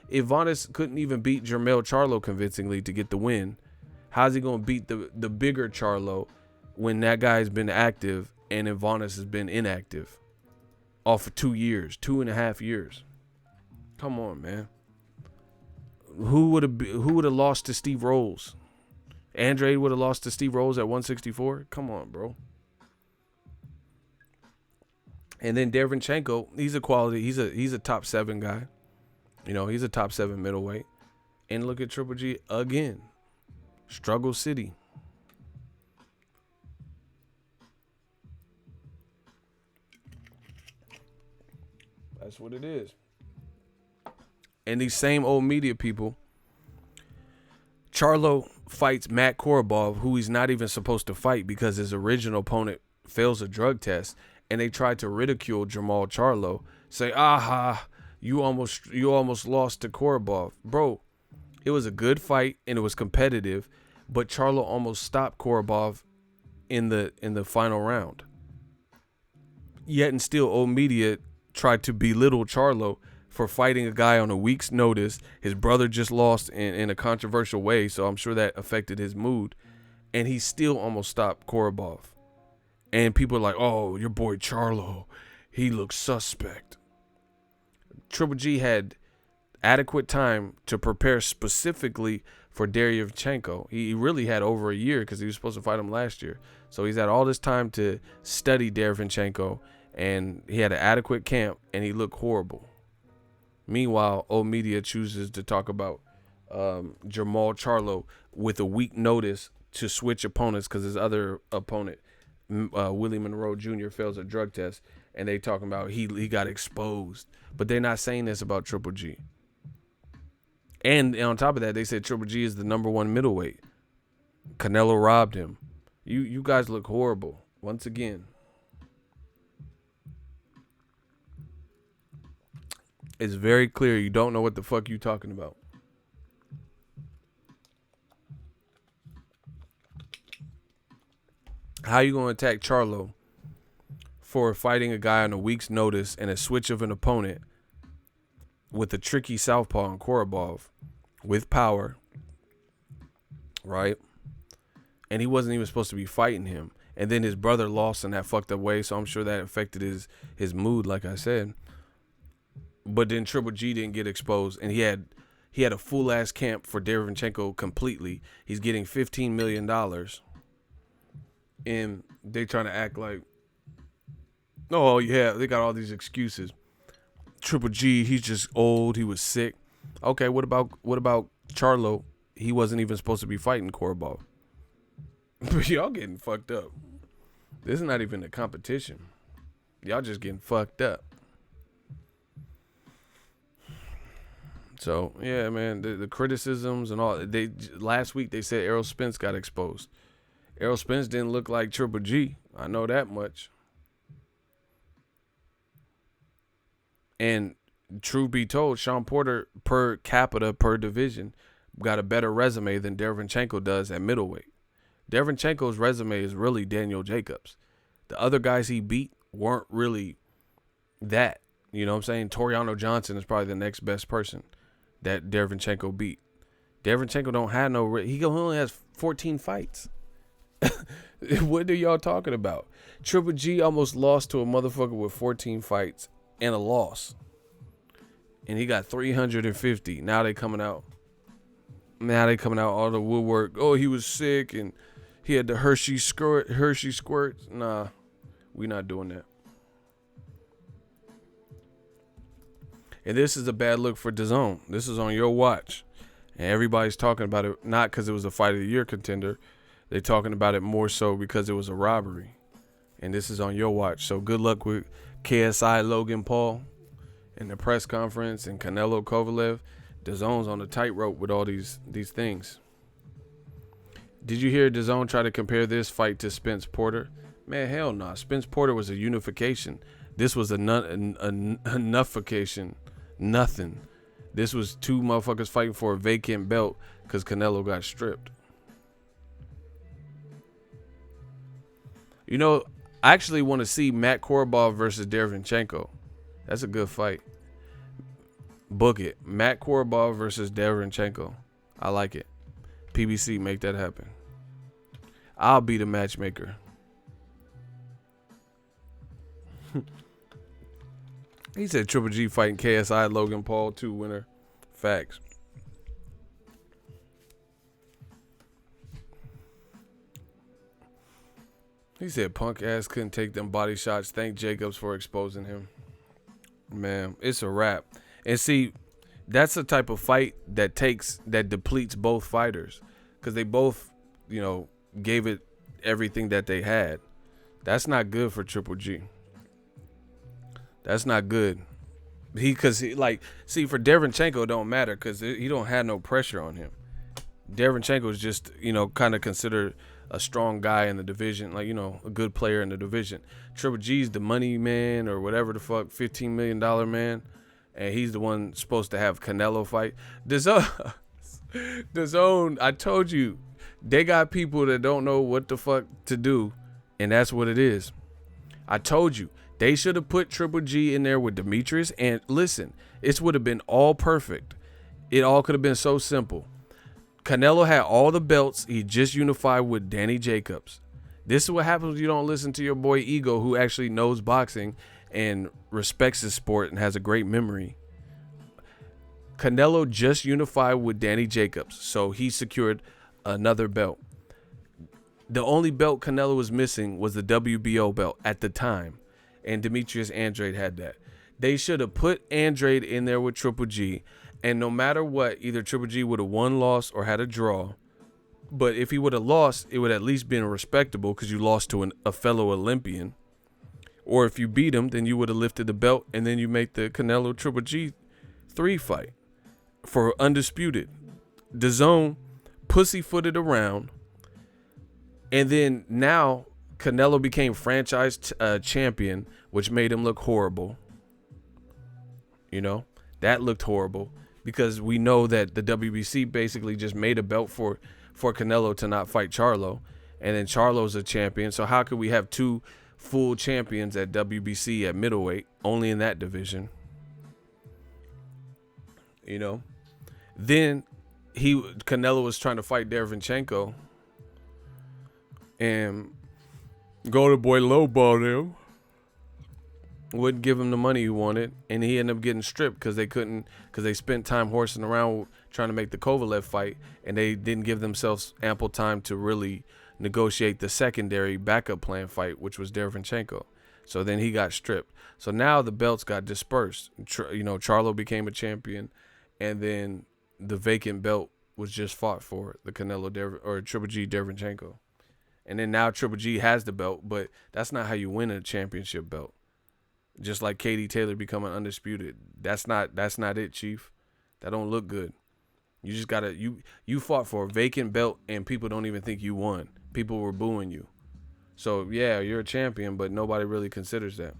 [SPEAKER 1] If Vanes couldn't even beat Jermell Charlo convincingly to get the win, how's he going to beat the bigger Charlo when that guy's been active and then Vanes has been inactive off for 2 years, 2.5 years? Come on, man. Who would have lost to Steve Rolls? Andrade would have lost to Steve Rolls at 164? Come on, bro. And then Dereyvanchenko, he's a quality. He's a top 7 guy. He's a top 7 middleweight. And look at Triple G again. Struggle City. That's what it is. And these same old media people, Charlo fights Matt Korobov, who he's not even supposed to fight because his original opponent fails a drug test, and they tried to ridicule Jermall Charlo, say, "Aha, you almost lost to Korobov." Bro, it was a good fight and it was competitive, but Charlo almost stopped Korobov in the final round. Yet and still, old media tried to belittle Charlo for fighting a guy on a week's notice. His brother just lost in a controversial way, so I'm sure that affected his mood. And he still almost stopped Korobov. And people are like, "Oh, your boy Charlo, he looks suspect." Triple G had adequate time to prepare specifically for Dereyvanchenko. He really had over a year because he was supposed to fight him last year. So he's had all this time to study Dereyvanchenko, and he had an adequate camp, and he looked horrible. Meanwhile, old media chooses to talk about Jamal Charlo with a week notice to switch opponents because his other opponent, Willie Monroe Jr., fails a drug test, and they talking about he got exposed. But they're not saying this about Triple G. And on top of that, they said Triple G is the #1 middleweight. Canelo robbed him. You guys look horrible once again. It's very clear you don't know what the fuck you talking about. How you gonna attack Charlo for fighting a guy on a week's notice and a switch of an opponent with a tricky southpaw on Korobov with power, right? And he wasn't even supposed to be fighting him. And then his brother lost in that fucked up way, so I'm sure that affected his mood, like I said. But then Triple G didn't get exposed, and he had a full ass camp for Dereyvanchenko completely. He's getting $15 million, and they trying to act like, oh yeah, they got all these excuses. Triple G, he's just old. He was sick. Okay, what about Charlo? He wasn't even supposed to be fighting Korobov. But y'all getting fucked up. This is not even a competition. Y'all just getting fucked up. So yeah, man, the criticisms and all. Last week they said Errol Spence got exposed. Errol Spence didn't look like Triple G. I know that much. And truth be told, Sean Porter per capita per division got a better resume than Dereyvanchenko does at middleweight. Dereyvanchenko's resume is really Daniel Jacobs. The other guys he beat weren't really that. You know what I'm saying? Toriano Johnson is probably the next best person that Dereyvanchenko beat. Dereyvanchenko don't have no. He only has 14 fights. What are y'all talking about? Triple G almost lost to a motherfucker with 14 fights and a loss. And he got 350. Now they coming out all the woodwork. Oh, he was sick and he had the Hershey squirts. Nah, we not doing that. And this is a bad look for Dazn. This is on your watch. And everybody's talking about it, not because it was a fight of the year contender. They're talking about it more so because it was a robbery. And this is on your watch. So good luck with KSI Logan Paul in the press conference and Canelo Kovalev. Dazn's on the tightrope with all these things. Did you hear Dazn try to compare this fight to Spence Porter? Man, hell no. Nah. Spence Porter was a unification. This was a nuffication. Nothing. This was two motherfuckers fighting for a vacant belt because Canelo got stripped. You know, I actually want to see Matt Korobov versus Dereyvanchenko. That's a good fight. Book it. Matt Korobov versus Dereyvanchenko. I like it. PBC, make that happen. I'll be the matchmaker. He said Triple G fighting KSI Logan Paul 2 winner. Facts. He said punk ass couldn't take them body shots. Thank Jacobs for exposing him. Man, it's a wrap. And see, that's the type of fight that depletes both fighters. Because they both, gave it everything that they had. That's not good for Triple G. That's not good. For Dereyvanchenko it don't matter because he don't have no pressure on him. Dereyvanchenko is just, kind of considered a strong guy in the division, a good player in the division. Triple G's the money man or whatever the fuck, $15 million man, and he's the one supposed to have Canelo fight. Dazn, I told you, they got people that don't know what the fuck to do, and that's what it is. I told you. They should have put Triple G in there with Demetrius. And listen, it would have been all perfect. It all could have been so simple. Canelo had all the belts. He just unified with Danny Jacobs. This is what happens when you don't listen to your boy Ego, who actually knows boxing and respects his sport and has a great memory. Canelo just unified with Danny Jacobs, so he secured another belt. The only belt Canelo was missing was the WBO belt at the time. And Demetrius Andrade had that. They should have put Andrade in there with Triple G And no matter what, either Triple G would have won, lost, or had a draw. But if he would have lost, it would at least been respectable because you lost to a fellow Olympian. Or if you beat him, then you would have lifted the belt, and then you make the Canelo Triple G 3 fight for undisputed. Dazn pussyfooted around, and then now Canelo became franchise champion, which made him look horrible. You know, that looked horrible because we know that the WBC basically just made a belt for Canelo to not fight Charlo, and then Charlo's a champion. So how could we have 2 full champions at WBC at middleweight, only in that division? You know, then Canelo was trying to fight Dereyvanchenko and go to boy lowball him, wouldn't give him the money he wanted, and he ended up getting stripped because they spent time horsing around trying to make the Kovalev fight, and they didn't give themselves ample time to really negotiate the secondary backup plan fight, which was Dereyvanchenko. So then he got stripped. So now the belts got dispersed. Charlo became a champion, and then the vacant belt was just fought for, the Canelo or Triple G Dereyvanchenko. And then now Triple G has the belt, but that's not how you win a championship belt. Just like Katie Taylor becoming undisputed. That's not it, Chief. That don't look good. You just gotta you fought for a vacant belt and people don't even think you won. People were booing you. So yeah, you're a champion, but nobody really considers that.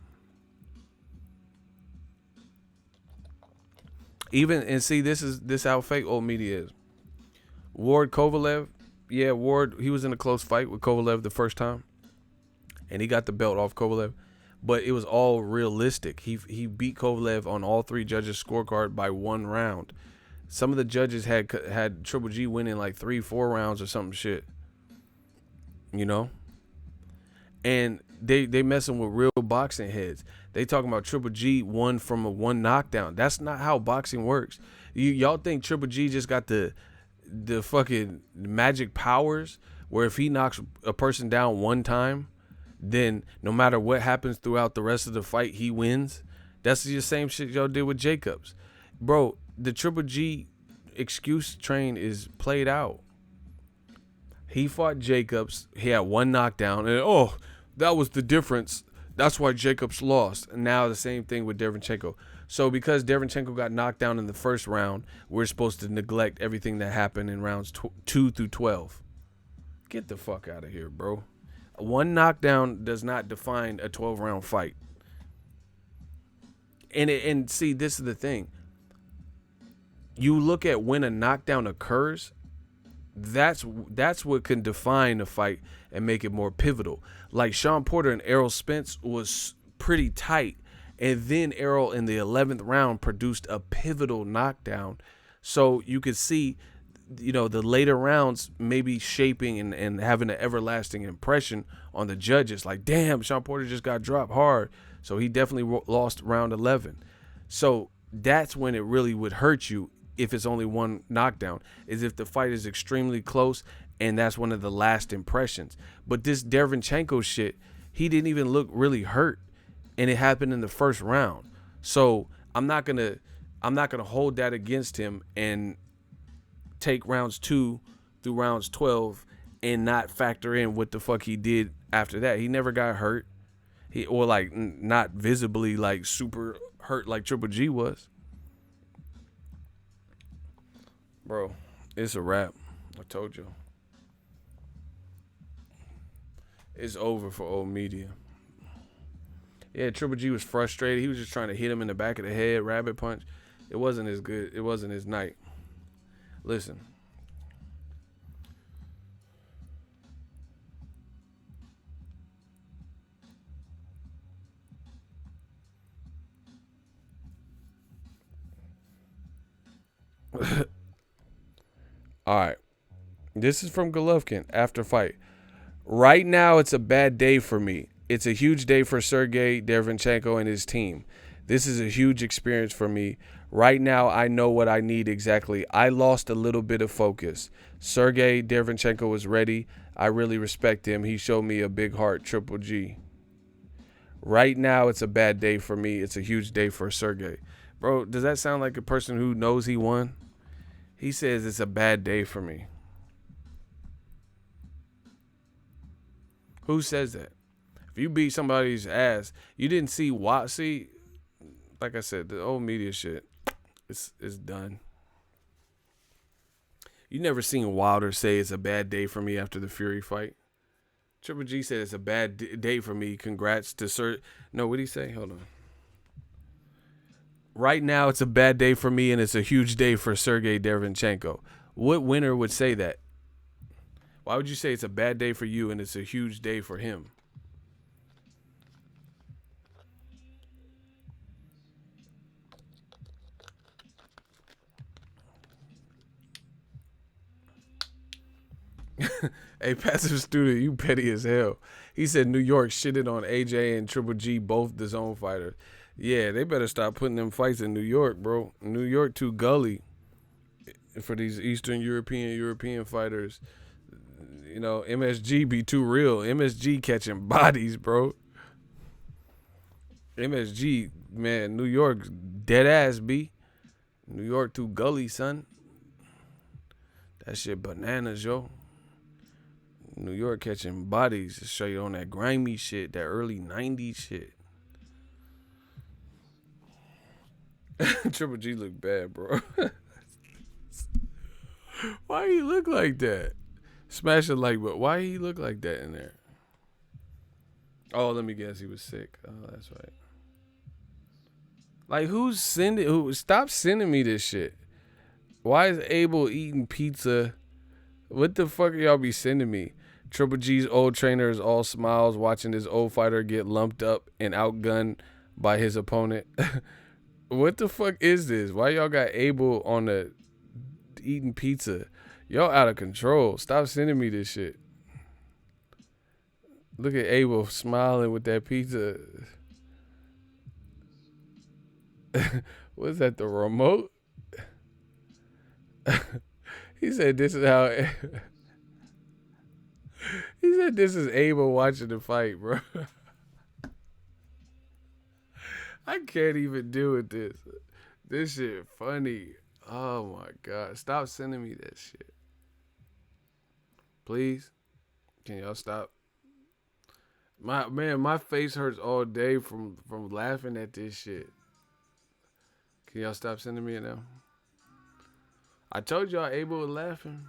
[SPEAKER 1] This how fake old media is. Ward Kovalev, yeah, Ward, he was in a close fight with Kovalev the first time, and he got the belt off Kovalev, but it was all realistic. He beat Kovalev on all 3 judges' scorecard by 1 round. Some of the judges had Triple G winning like 3-4 rounds or something shit, you know. And they messing with real boxing heads. They talking about Triple G won from a 1 knockdown. That's not how boxing works. Y'all think Triple G just got the fucking magic powers where if he knocks a person down 1 time, then no matter what happens throughout the rest of the fight, he wins? That's the same shit y'all did with Jacobs. Bro, the Triple G excuse train is played out. He fought Jacobs. He had 1 knockdown. And, that was the difference. That's why Jacobs lost. And now the same thing with Dereyvanchenko. So because Dereyvanchenko got knocked down in the first round, we're supposed to neglect everything that happened in rounds 2 through 12. Get the fuck out of here, bro. 1 knockdown does not define a 12-round fight. And see, this is the thing. You look at when a knockdown occurs, that's what can define a fight and make it more pivotal. Like Sean Porter and Errol Spence was pretty tight, and then Errol in the 11th round produced a pivotal knockdown. So you could see, the later rounds maybe shaping and having an everlasting impression on the judges. Like, damn, Sean Porter just got dropped hard, so he definitely lost round 11. So that's when it really would hurt you if it's only 1 knockdown, is if the fight is extremely close and that's one of the last impressions. But this Dereyvanchenko shit, he didn't even look really hurt, and it happened in the first round. So I'm not gonna hold that against him and take rounds 2 through rounds 12 and not factor in what the fuck he did after that. He never got hurt. Or like not visibly like super hurt like Triple G was. Bro, it's a wrap. I told you. It's over for old media. Yeah, Triple G was frustrated. He was just trying to hit him in the back of the head, rabbit punch. It wasn't as good. It wasn't his night. Listen. All right. This is from Golovkin after fight. Right now, it's a bad day for me. It's a huge day for Sergey Dereyvanchenko and his team. This is a huge experience for me. Right now, I know what I need exactly. I lost a little bit of focus. Sergey Dereyvanchenko was ready. I really respect him. He showed me a big heart, Triple G. Right now, it's a bad day for me. It's a huge day for Sergey. Bro, does that sound like a person who knows he won? He says it's a bad day for me. Who says that? If you beat somebody's ass, you didn't see what? See, like I said, the old media shit, it's done. You never seen Wilder say it's a bad day for me after the Fury fight. Triple G said it's a bad day for me. Congrats to Sir. No, what did he say? Hold on. Right now, it's a bad day for me, and it's a huge day for Sergey Dereyvanchenko. What winner would say that? Why would you say it's a bad day for you and it's a huge day for him? Hey, passive student, you petty as hell. He said New York shitted on AJ and Triple G, both the zone fighters. Yeah, they better stop putting them fights in New York, bro. New York too gully for these Eastern European fighters. You know, MSG be too real. MSG catching bodies, bro. MSG, man, New York dead ass, B. New York too gully, son. That shit bananas, yo. New York catching bodies to show you on that grimy shit, that early 90s shit. Triple G look bad, bro. Why he look like that? Smash it like, but why he look like that in there? Oh, let me guess, he was sick. Oh, that's right. Like, stop sending me this shit. Why is Abel eating pizza? What the fuck are y'all be sending me? Triple G's old trainer is all smiles watching his old fighter get lumped up and outgunned by his opponent. What the fuck is this? Why y'all got Abel on the eating pizza? Y'all out of control. Stop sending me this shit. Look at Abel smiling with that pizza. What's that, the remote? He said this is how... He said this is Abel watching the fight, bro. I can't even deal with this. This shit funny. Oh my God. Stop sending me that shit. Please. Can y'all stop? My face hurts all day from laughing at this shit. Can y'all stop sending me it now? I told y'all Abel was laughing.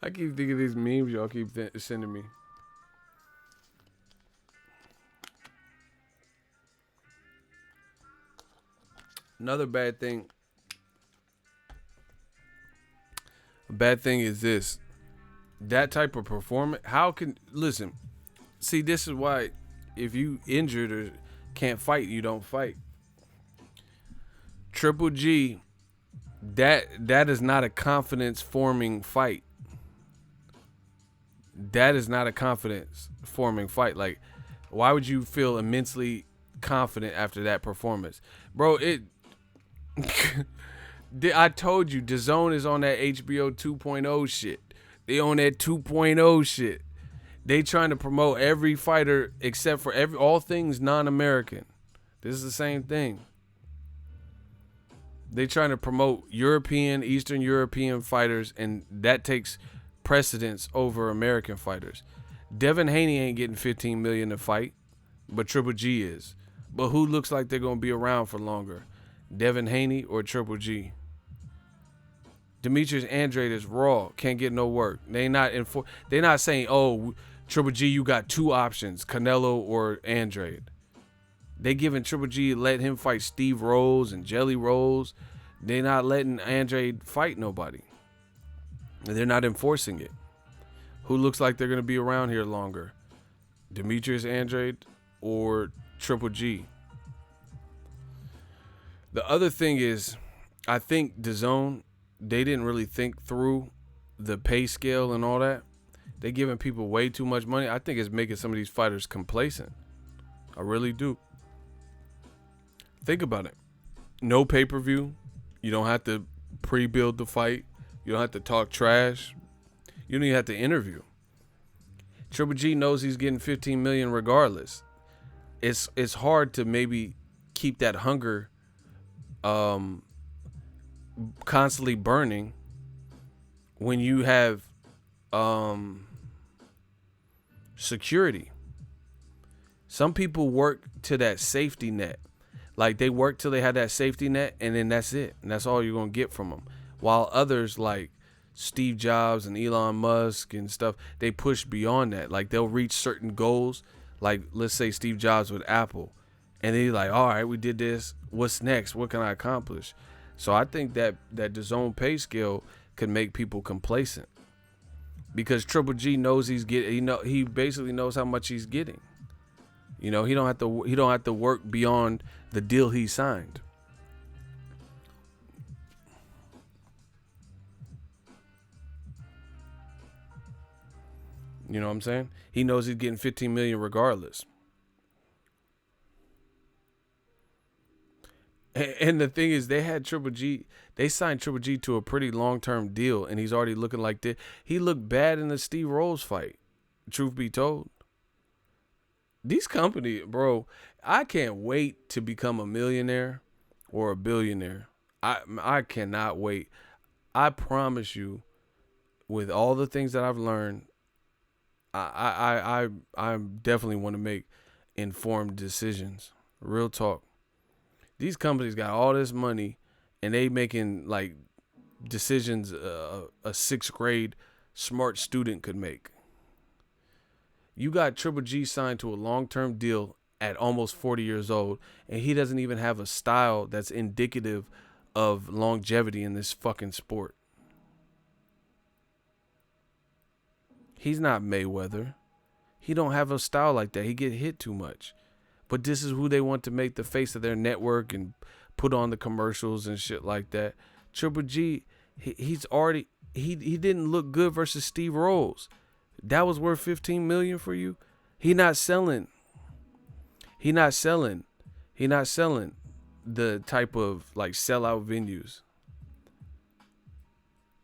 [SPEAKER 1] I keep thinking of these memes y'all keep sending me. Another bad thing. A bad thing is this. That type of performance. Listen. See, this is why if you injured or can't fight, you don't fight. Triple G, that is not a confidence forming fight. That is not a confidence forming fight. Like, why would you feel immensely confident after that performance? Bro, I told you, Dazn is on that HBO 2.0 shit. They on that 2.0 shit. They trying to promote every fighter except for all things non-American. This is the same thing. They trying to promote Eastern European fighters, and that takes precedence over American fighters. Devin Haney ain't getting $15 million to fight, but Triple G is. But who looks like they're gonna be around for longer? Devin Haney or Triple G? Demetrius Andrade is raw, can't get no work. They're not saying, oh, Triple G, you got two options, Canelo or Andrade. They giving Triple G, let him fight Steve Rose and Jelly Rolls. They're not letting Andrade fight nobody. They're not enforcing it. Who looks like they're going to be around here longer? Demetrius Andrade or Triple G? The other thing is, I think DAZN, they didn't really think through the pay scale and all that. They're giving people way too much money. I think it's making some of these fighters complacent. I really do. Think about it. No pay-per-view. You don't have to pre-build the fight. You don't have to talk trash. You don't even have to interview. Triple G knows he's getting 15 million regardless. It's hard to maybe keep that hunger constantly burning when you have security. Some people work to that safety net. Like they work till they have that safety net, and then that's it. And that's all you're going to get from them. While others like Steve Jobs and Elon Musk and stuff, they push beyond that. Like they'll reach certain goals. Like let's say Steve Jobs with Apple. And they're like, all right, we did this. What's next? What can I accomplish? So I think that Dazn pay scale could make people complacent. Because Triple G knows he's getting, he basically knows how much he's getting. You know, he don't have to work beyond the deal he signed. You know what I'm saying? He knows he's getting 15 million regardless. And the thing is, they signed Triple G to a pretty long-term deal, and he's already looking like this. He looked bad in the Steve Rolls fight, truth be told. These companies, bro, I can't wait to become a millionaire or a billionaire. I cannot wait. I promise you, with all the things that I've learned, I definitely want to make informed decisions. Real talk. These companies got all this money, and they making like decisions a 6th grade smart student could make. You got Triple G signed to a long-term deal at almost 40 years old, and he doesn't even have a style that's indicative of longevity in this fucking sport. He's not Mayweather. He don't have a style like that. He get hit too much. But this is who they want to make the face of their network and put on the commercials and shit like that. Triple G, he didn't look good versus Steve Rolls. That was worth 15 million for you. He not selling the type of like sellout venues.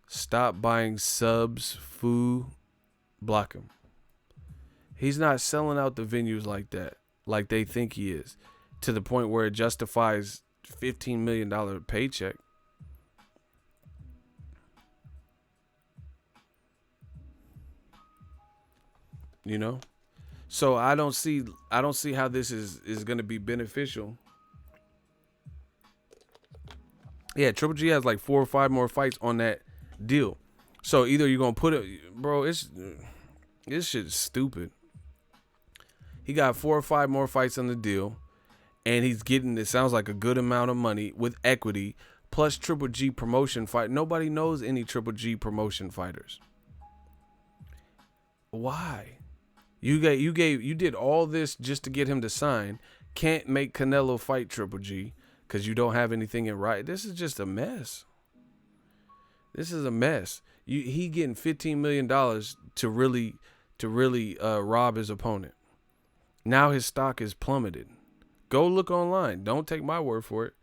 [SPEAKER 1] Stop buying subs, food, block him. He's not selling out the venues like that, like they think he is, to the point where it justifies $15 million paycheck. You know? So I don't see how this is going to be beneficial. Yeah, Triple G has like 4 or 5 more fights on that deal. So either you're going to put it, bro, this shit is stupid. He got 4 or 5 more fights on the deal, and he's getting, it sounds like, a good amount of money with equity plus Triple G promotion fight. Nobody knows any Triple G promotion fighters. Why? You did all this just to get him to sign. Can't make Canelo fight Triple G because you don't have anything in writing. This is just a mess. This is a mess. He getting $15 million to really rob his opponent. Now his stock is plummeted. Go look online. Don't take my word for it.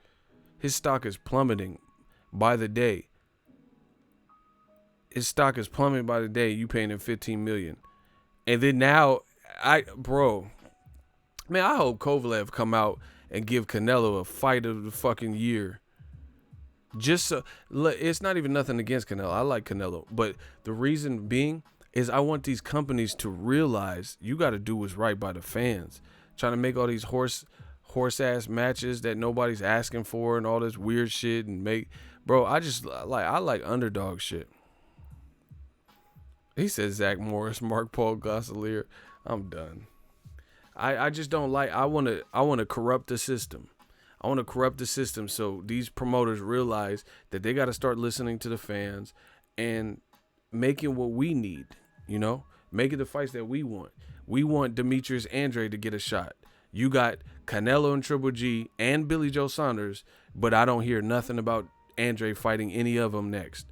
[SPEAKER 1] His stock is plummeting by the day. His stock is plummeting by the day. You paying him $15 million. And then now, I hope Kovalev come out and give Canelo a fight of the fucking year. Just so, it's not even nothing against Canelo. I like Canelo. But the reason being is I want these companies to realize you got to do what's right by the fans. Trying to make all these horse ass matches that nobody's asking for and all this weird shit and bro, I like underdog shit. He said Zach Morris, Mark Paul Gosselaar. I'm done. I just don't like. I want to corrupt the system. I want to corrupt the system so these promoters realize that they got to start listening to the fans and making what we need. You know, making the fights that we want. We want Demetrius Andrade to get a shot. You got Canelo and Triple G and Billy Joe Saunders, but I don't hear nothing about Andrade fighting any of them next.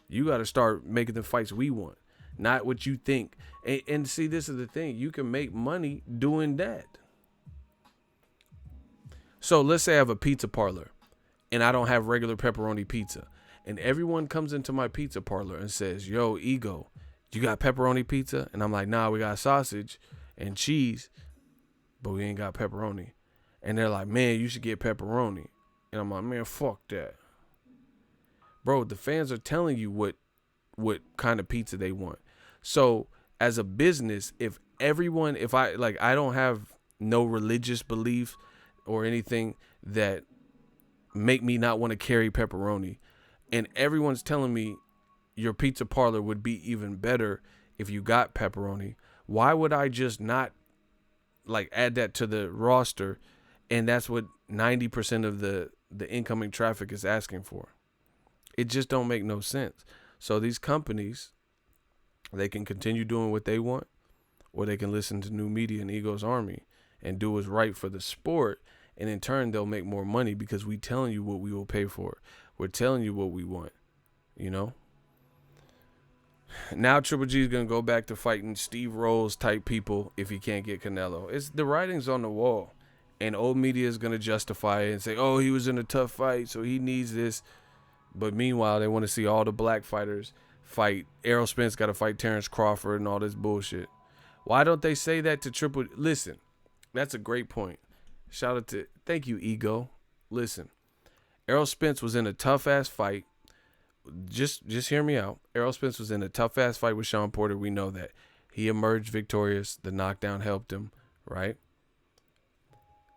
[SPEAKER 1] You got to start making the fights we want. Not what you think. And see, this is the thing. You can make money doing that. So let's say I have a pizza parlor and I don't have regular pepperoni pizza. And everyone comes into my pizza parlor and says, yo, Ego, You got pepperoni pizza? And I'm like, nah, we got sausage and cheese, but we ain't got pepperoni. And they're like, man, you should get pepperoni. And I'm like, man, fuck that. Bro, the fans are telling you what kind of pizza they want. So as a business, if I don't have no religious beliefs or anything that make me not want to carry pepperoni, and everyone's telling me your pizza parlor would be even better if you got pepperoni, why would I just not like add that to the roster? And that's what 90% of the incoming traffic is asking for. It just don't make no sense. So these companies, they can continue doing what they want, or they can listen to new media and Ego's Army and do what's right for the sport. And in turn, they'll make more money because we telling you what we will pay for. We're telling you what we want, you know? Now Triple G is going to go back to fighting Steve Rolls type people if he can't get Canelo. It's the writing's on the wall. And old media is going to justify it and say, oh, he was in a tough fight, so he needs this. But meanwhile, they want to see all the black fighters fight. Errol Spence got to fight Terrence Crawford and all this bullshit. Why don't they say that to Triple? Listen, that's a great point. Shout out to, thank you, Ego. Listen, Errol Spence was in a tough-ass fight. Just hear me out. Errol Spence was in a tough-ass fight with Sean Porter. We know that. He emerged victorious. The knockdown helped him, right?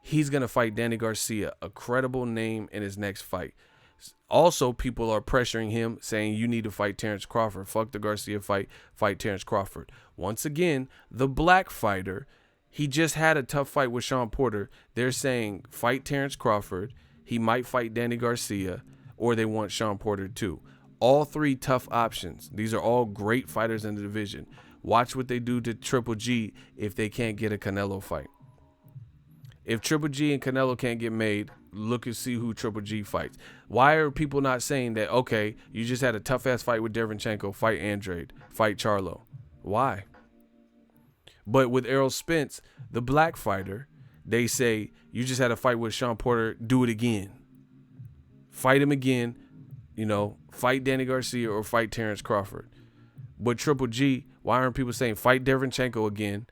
[SPEAKER 1] He's going to fight Danny Garcia, a credible name, in his next fight. Also, people are pressuring him, saying you need to fight Terrence Crawford. Fuck the Garcia fight. Fight Terrence Crawford. Once again, the black fighter, he just had a tough fight with Sean Porter. They're saying fight Terrence Crawford. He might fight Danny Garcia, or they want Sean Porter too. All three tough options. These are all great fighters in the division. Watch what they do to Triple G if they can't get a Canelo fight. If Triple G and Canelo can't get made, look and see who Triple G fights. Why are people not saying that, okay, you just had a tough-ass fight with Dereyvanchenko, fight Andrade, fight Charlo? Why? But with Errol Spence, the black fighter, they say, you just had a fight with Sean Porter, do it again. Fight him again, you know, fight Danny Garcia or fight Terrence Crawford. But Triple G, why aren't people saying fight Dereyvanchenko again,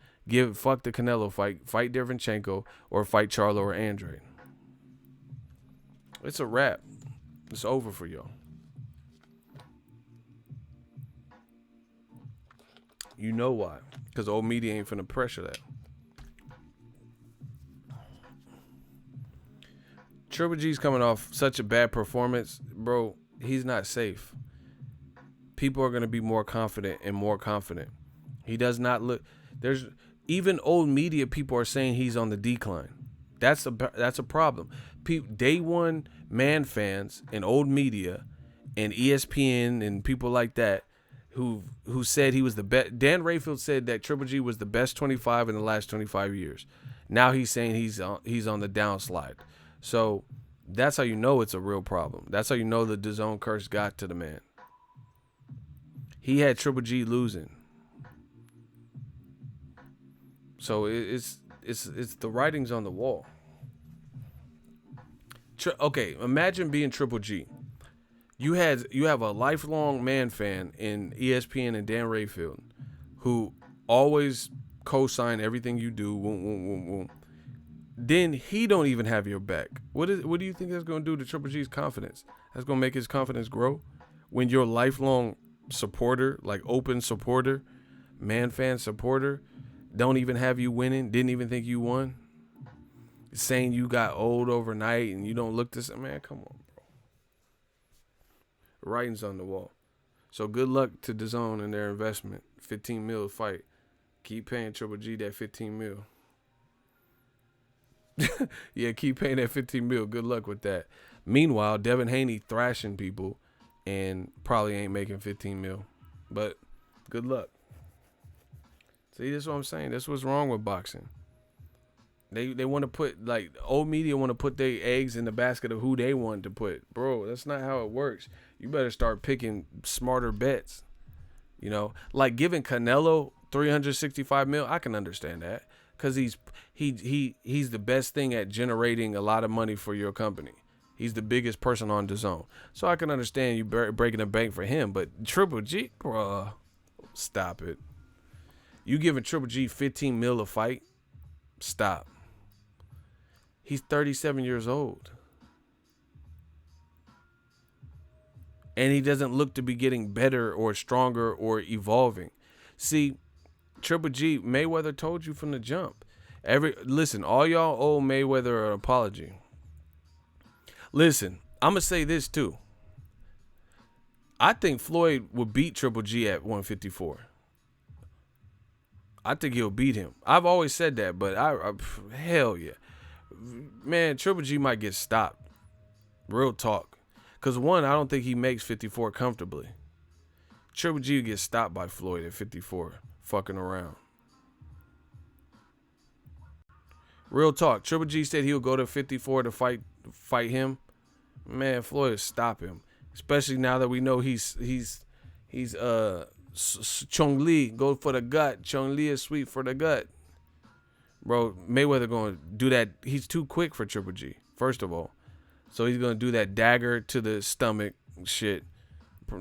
[SPEAKER 1] fuck the Canelo fight Dereyvanchenko, or fight Charlo or Andrade? It's a wrap. It's over for y'all. You know why? Because old media ain't finna pressure that. Triple G's coming off such a bad performance, bro. He's not safe. People are gonna be more confident and more confident. He does not look. There's even old media people are saying he's on the decline. That's a problem. Day one man fans and old media and ESPN and people like that who said he was the best. Dan Rayfield said that Triple G was the best 25 in the last 25 years. Now he's saying he's on the downslide. So that's how you know it's a real problem. That's how you know the DAZN curse got to the man. He had Triple G losing. So it's the writing's on the wall. Okay, imagine being Triple G. You have a lifelong man fan in ESPN and Dan Rayfield, who always co-sign everything you do. Boom, boom, boom, boom. Then he don't even have your back. What do you think that's going to do to Triple G's confidence? That's going to make his confidence grow when your lifelong supporter, like open supporter, man fan supporter, don't even have you winning, didn't even think you won, saying you got old overnight and you don't look this. Man, come on, bro. Writing's on the wall. So good luck to DAZN and their investment. 15 mil fight. Keep paying Triple G that 15 mil. Yeah, keep paying that 15 mil. Good luck with that. Meanwhile, Devin Haney thrashing people and probably ain't making 15 mil. But good luck. See, this is what I'm saying. That's what's wrong with boxing. They want to put, like, old media want to put their eggs in the basket of who they want to put. Bro, that's not how it works. You better start picking smarter bets. You know, like giving Canelo 365 mil, I can understand that. Because he's the best thing at generating a lot of money for your company. He's the biggest person on DAZN. So I can understand you breaking the bank for him. But Triple G, bruh, Stop it. You giving Triple G 15 mil a fight? Stop. He's 37 years old. And he doesn't look to be getting better or stronger or evolving. See, Triple G, Mayweather told you from the jump. Listen, all y'all owe Mayweather an apology. Listen, I'm going to say this too. I think Floyd will beat Triple G at 154. I think he'll beat him. I've always said that, but hell yeah. Man, Triple G might get stopped. Real talk. Because one, I don't think he makes 54 comfortably. Triple G gets stopped by Floyd at 54, fucking around. Real talk. Triple G said he'll go to 54 to fight him. Man, Floyd will stop him. Especially now that we know he's Chong Li, go for the gut. Chong Li is sweet for the gut. Bro, Mayweather going to do that. He's too quick for Triple G, first of all. So he's going to do that dagger to the stomach shit.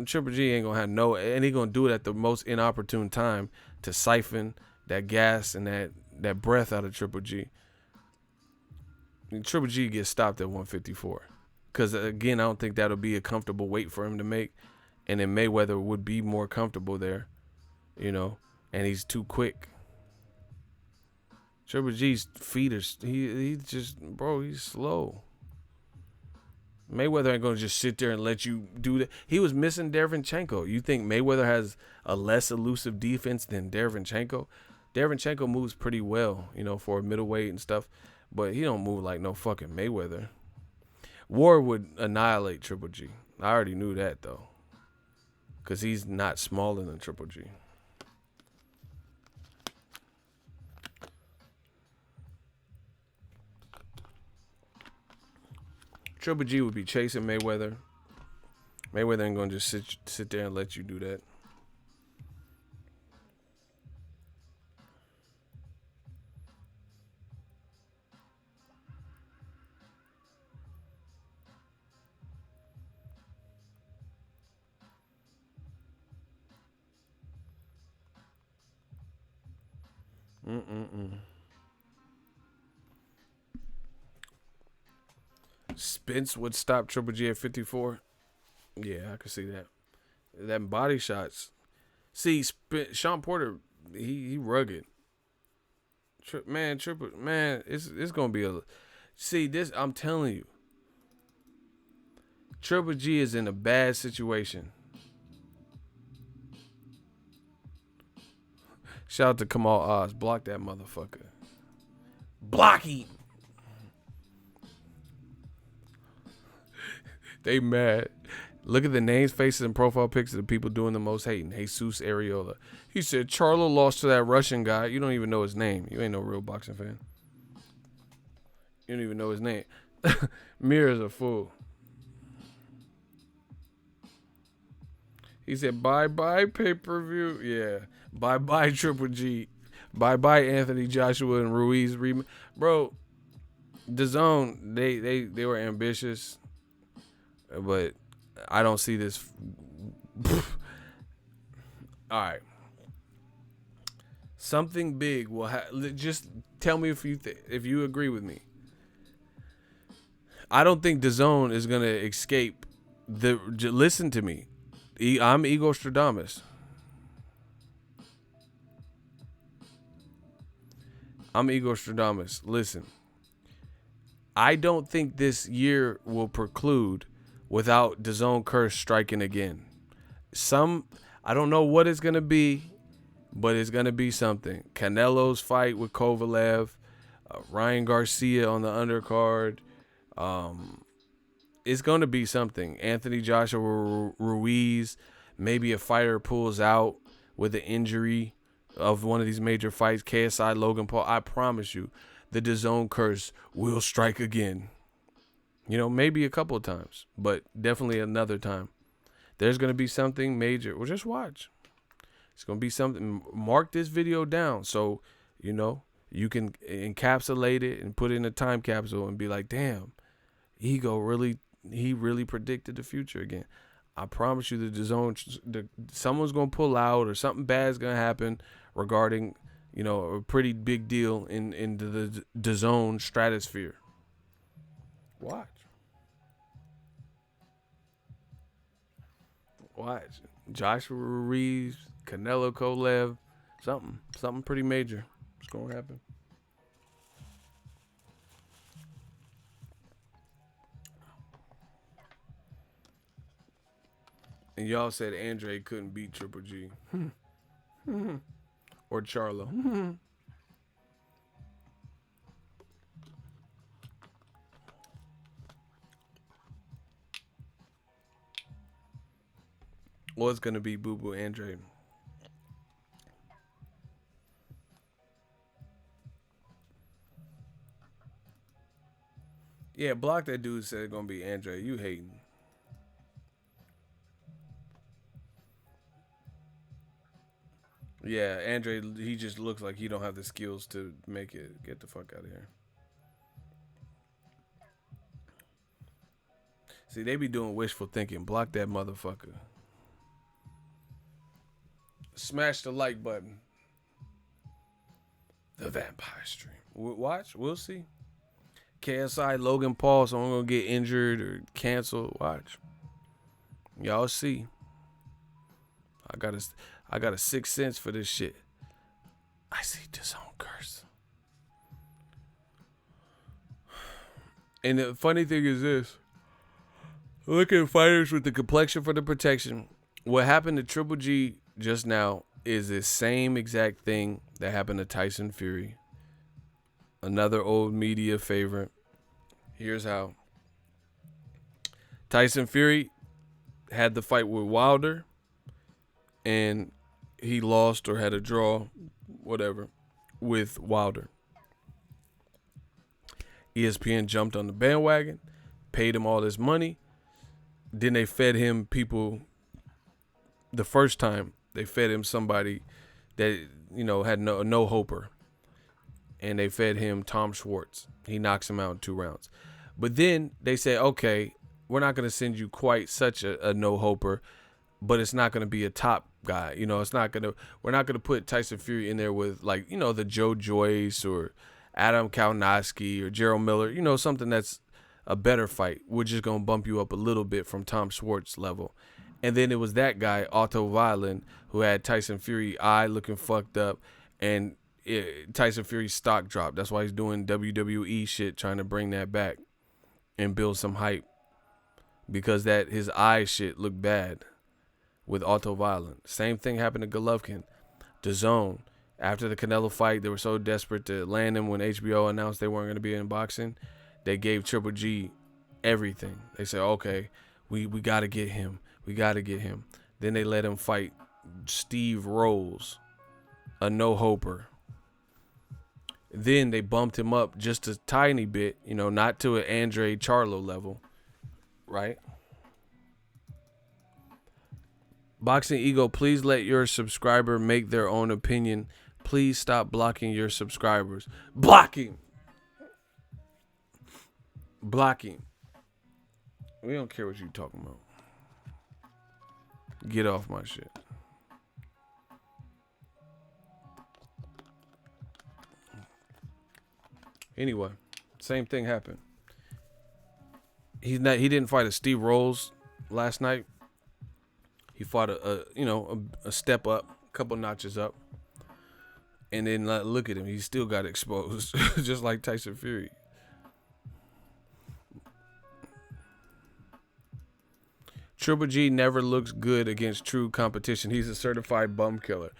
[SPEAKER 1] Triple G ain't going to have no, and he's going to do it at the most inopportune time to siphon that gas and that breath out of Triple G. And Triple G gets stopped at 154. Because, again, I don't think that'll be a comfortable weight for him to make. And then Mayweather would be more comfortable there, you know, and he's too quick. Triple G's feet are, he's just, bro, he's slow. Mayweather ain't going to just sit there and let you do that. He was missing Dereyvanchenko. You think Mayweather has a less elusive defense than Dereyvanchenko? Dereyvanchenko moves pretty well, you know, for a middleweight and stuff, but he don't move like no fucking Mayweather. Ward would annihilate Triple G. I already knew that, though, because he's not smaller than Triple G. Triple G would be chasing Mayweather. Mayweather ain't gonna just sit there and let you do that. Spence would stop Triple G at 54. Yeah, I can see that. That body shots. See, Sean Porter, he rugged. It's gonna be a. See this, I'm telling you. Triple G is in a bad situation. Shout out to Kamal Oz. Block that motherfucker. Block him. They mad. Look at the names, faces, and profile pics of the people doing the most hating. Jesus Areola. He said Charlo lost to that Russian guy. You don't even know his name. You ain't no real boxing fan. You don't even know his name. Mir is a fool. He said, bye-bye pay-per-view. Yeah. Bye-bye Triple G. Bye-bye Anthony Joshua and Ruiz. Bro, Dazn, they were ambitious. But I don't see this. All right. Something big will just tell me if you agree with me. I don't think Dazn is going to escape listen to me. I'm Ego Stradamus. I'm Ego Stradamus. Listen. I don't think this year will preclude without Dazn curse striking again. I don't know what it's going to be, but it's going to be something. Canelo's fight with Kovalev, Ryan Garcia on the undercard. It's going to be something. Anthony Joshua Ruiz, maybe a fighter pulls out with an injury of one of these major fights. KSI, Logan Paul. I promise you, the Dazn curse will strike again. You know, maybe a couple of times, but definitely another time. There's going to be something major. Well, just watch. It's going to be something. Mark this video down so, you know, you can encapsulate it and put it in a time capsule and be like, damn, he really predicted the future again. I promise you, someone's gonna pull out or something bad's gonna happen regarding, a pretty big deal in the Dazn stratosphere. Watch. Joshua Reeves, Canelo Kovalev, something pretty major. What's gonna happen? And y'all said Andre couldn't beat Triple G. Or Charlo. Was going to be Boo Boo Andre. Yeah, block that dude said it's going to be Andre. You hating. Yeah, Andre, he just looks like he don't have the skills to make it. Get the fuck out of here. See, they be doing wishful thinking. Block that motherfucker. Smash the like button. The Vampire Stream. Watch. We'll see. KSI Logan Paul, someone gonna get injured or canceled. Watch. Y'all see. I got a sixth sense for this shit. I see Dazn curse. And the funny thing is this. Look at fighters with the complexion for the protection. What happened to Triple G just now is the same exact thing that happened to Tyson Fury. Another old media favorite. Here's how. Tyson Fury had the fight with Wilder, and he lost or had a draw, whatever, with Wilder. ESPN jumped on the bandwagon, paid him all this money. Then they fed him people. The first time they fed him somebody that had no hoper, and they fed him Tom Schwartz. He knocks him out in 2 rounds. But then they say, okay, we're not going to send you quite such a no hoper, but it's not going to be a top guy. We're not going to put Tyson Fury in there with the Joe Joyce or Adam Kalinowski or Gerald Miller. Something that's a better fight. We're just going to bump you up a little bit from Tom Schwartz level. And then it was that guy, Otto Valen, who had Tyson Fury eye looking fucked up, and Tyson Fury's stock dropped. That's why he's doing WWE shit, trying to bring that back and build some hype, because that his eye shit looked bad with Otto Valen. Same thing happened to Golovkin. Dazn, after the Canelo fight, they were so desperate to land him when HBO announced they weren't going to be in boxing. They gave Triple G everything. They said, okay, we got to get him. We got to get him. Then they let him fight Steve Rolls, a no-hoper. Then they bumped him up just a tiny bit, not to an Andre Charlo level, right? Boxingego, please let your subscriber make their own opinion. Please stop blocking your subscribers. Blocking. We don't care what you talking about. Get off my shit. Anyway, same thing happened. He didn't fight a Steve Rolls last night. He fought a step up, a couple notches up. And then look at him, he still got exposed just like Tyson Fury. Triple G never looks good against true competition. He's a certified bum killer.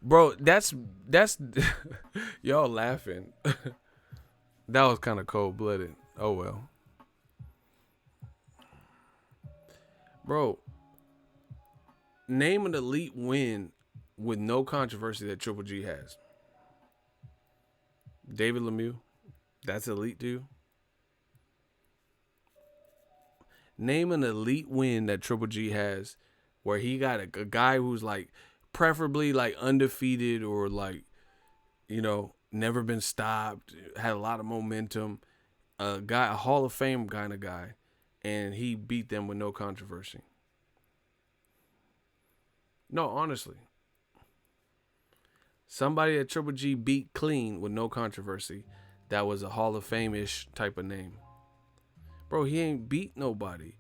[SPEAKER 1] Bro, that's y'all laughing. That was kind of cold-blooded. Oh, well. Bro, name an elite win with no controversy that Triple G has. David Lemieux. That's elite, dude. Name an elite win that Triple G has where he got a guy who's preferably undefeated or never been stopped, had a lot of momentum, a Hall of Fame kind of guy, and he beat them with no controversy. No, honestly. Somebody that Triple G beat clean with no controversy. That was a Hall of Fame-ish type of name. Bro, he ain't beat nobody.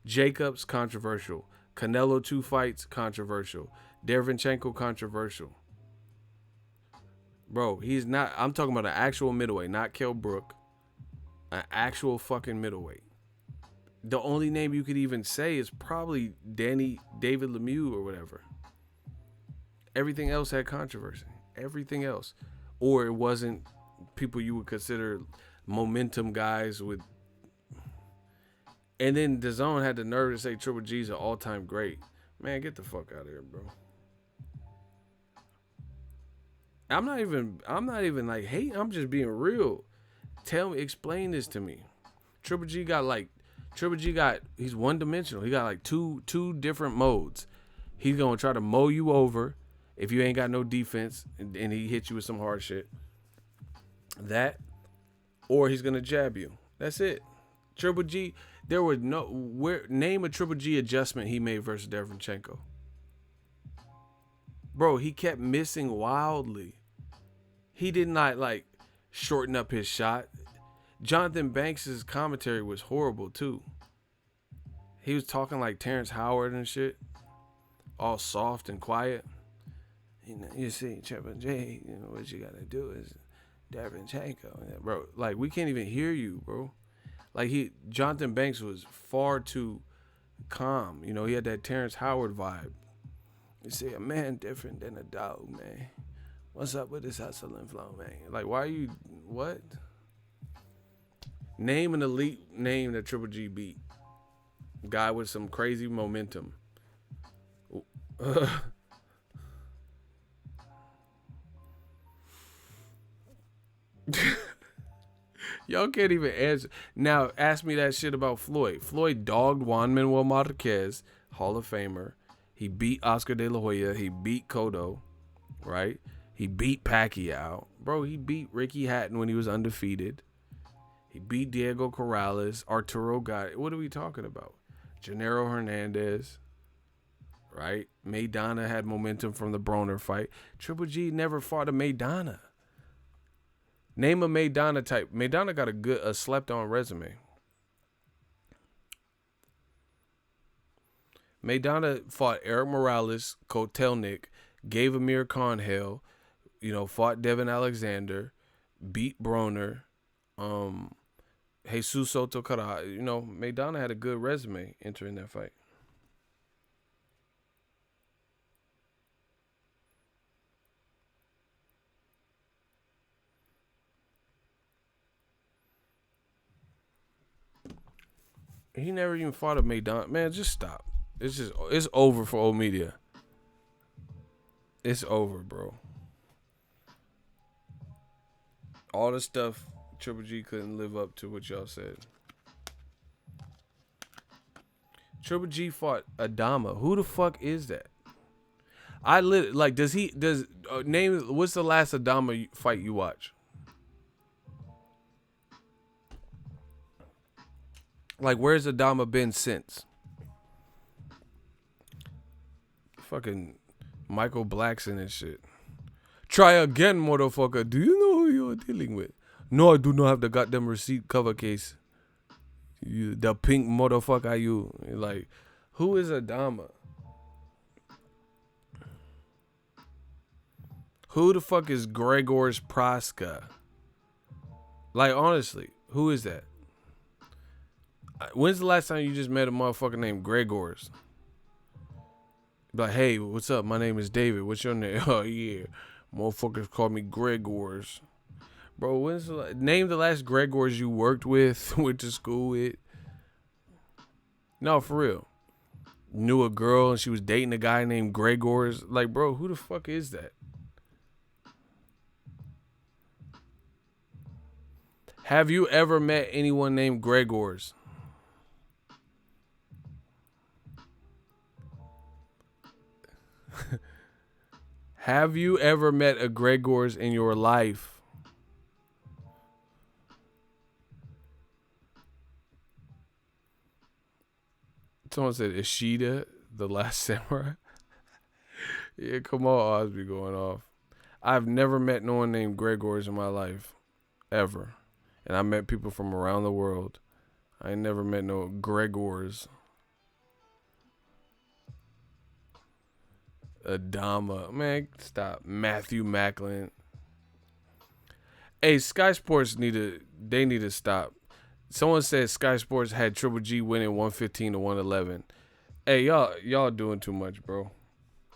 [SPEAKER 1] Jacobs, controversial. Canelo 2 fights, controversial. Dereyvanchenko, controversial. Bro, he's not. I'm talking about an actual middleweight, not Kell Brook. An actual fucking middleweight. The only name you could even say is probably David Lemieux or whatever. Everything else had controversy. Everything else. Or it wasn't people you would consider momentum guys with. And then Dazn had the nerve to say Triple G's an all-time great. Man, get the fuck out of here, bro. I'm not even like hate. I'm just being real. Explain this to me. Triple G got he's one dimensional. He got like two different modes. He's gonna try to mow you over if you ain't got no defense and he hits you with some hard shit. That, or he's gonna jab you. That's it. Triple G, there was name a Triple G adjustment he made versus Dereyvanchenko. Bro, he kept missing wildly. He did not like shorten up his shot. Jonathan Banks' commentary was horrible too. He was talking like Terrence Howard and shit. All soft and quiet. You see, Triple J, what you gotta do is Dereyvanchenko. Bro, like we can't even hear you, bro. Like Jonathan Banks was far too calm. He had that Terrence Howard vibe. You see, a man different than a dog, man. What's up with this hustle and flow, man? Like, why are you, what? Name an elite name that Triple G beat. Guy with some crazy momentum. Y'all can't even answer. Now, ask me that shit about Floyd. Floyd dogged Juan Manuel Marquez, Hall of Famer. He beat Oscar De La Hoya. He beat Cotto, right? He beat Pacquiao. Bro, he beat Ricky Hatton when he was undefeated. He beat Diego Corrales. Arturo got. What are we talking about? Gennaro Hernandez, right? Maidana had momentum from the Broner fight. Triple G never fought a Maidana. Name a Maidana type. Maidana got a slept-on resume. Maidana fought Eric Morales, Kotelnik, gave Amir Khan hell, fought Devin Alexander, beat Broner, Jesus Soto Cara. Maidana had a good resume entering that fight. He never even fought a Maidana. Man, just stop. It's over for old media. It's over, bro. All the stuff Triple G couldn't live up to what y'all said. Triple G fought Adama. Who the fuck is that? Name, what's the last Adama fight you watch? Like, where's Adama been since? Fucking Michael Blackson and shit. Try again, motherfucker. Do you know who you're dealing with? No, I do not have the goddamn receipt cover case. You, the pink motherfucker, you. Like, who is Adama? Who the fuck is Gregors Praska? Like, honestly, who is that? When's the last time you just met a motherfucker named Gregors? Like, hey, what's up? My name is David. What's your name? Oh, yeah. Motherfuckers call me Gregors. Bro, name the last Gregors you worked with, went to school with. No, for real. Knew a girl and she was dating a guy named Gregors. Like, bro, who the fuck is that? Have you ever met anyone named Gregors? Have you ever met a Gregors in your life? Someone said Ishida, the last samurai. Yeah, come on, Osby going off. I've never met no one named Gregors in my life, ever. And I met people from around the world. I ain't never met no Gregors. Adama. Man, stop. Matthew Macklin. Hey, Sky Sports need to stop. Someone said Sky Sports had Triple G winning 115 to 111. Hey, y'all doing too much, bro.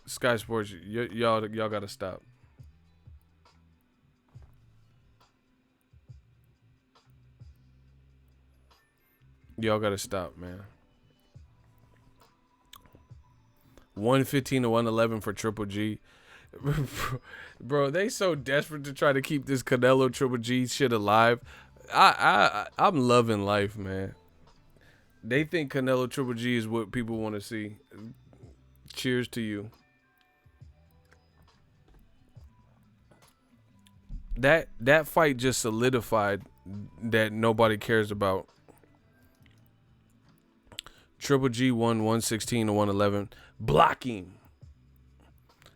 [SPEAKER 1] Sky Sports, y'all gotta stop. Y'all gotta stop, man. 115 to 111 for Triple G. Bro, they so desperate to try to keep this Canelo Triple G shit alive. I'm loving life, man. They think Canelo Triple G is what people want to see. Cheers to you. That fight just solidified that nobody cares about. Triple G won 116 to 111. Blocking.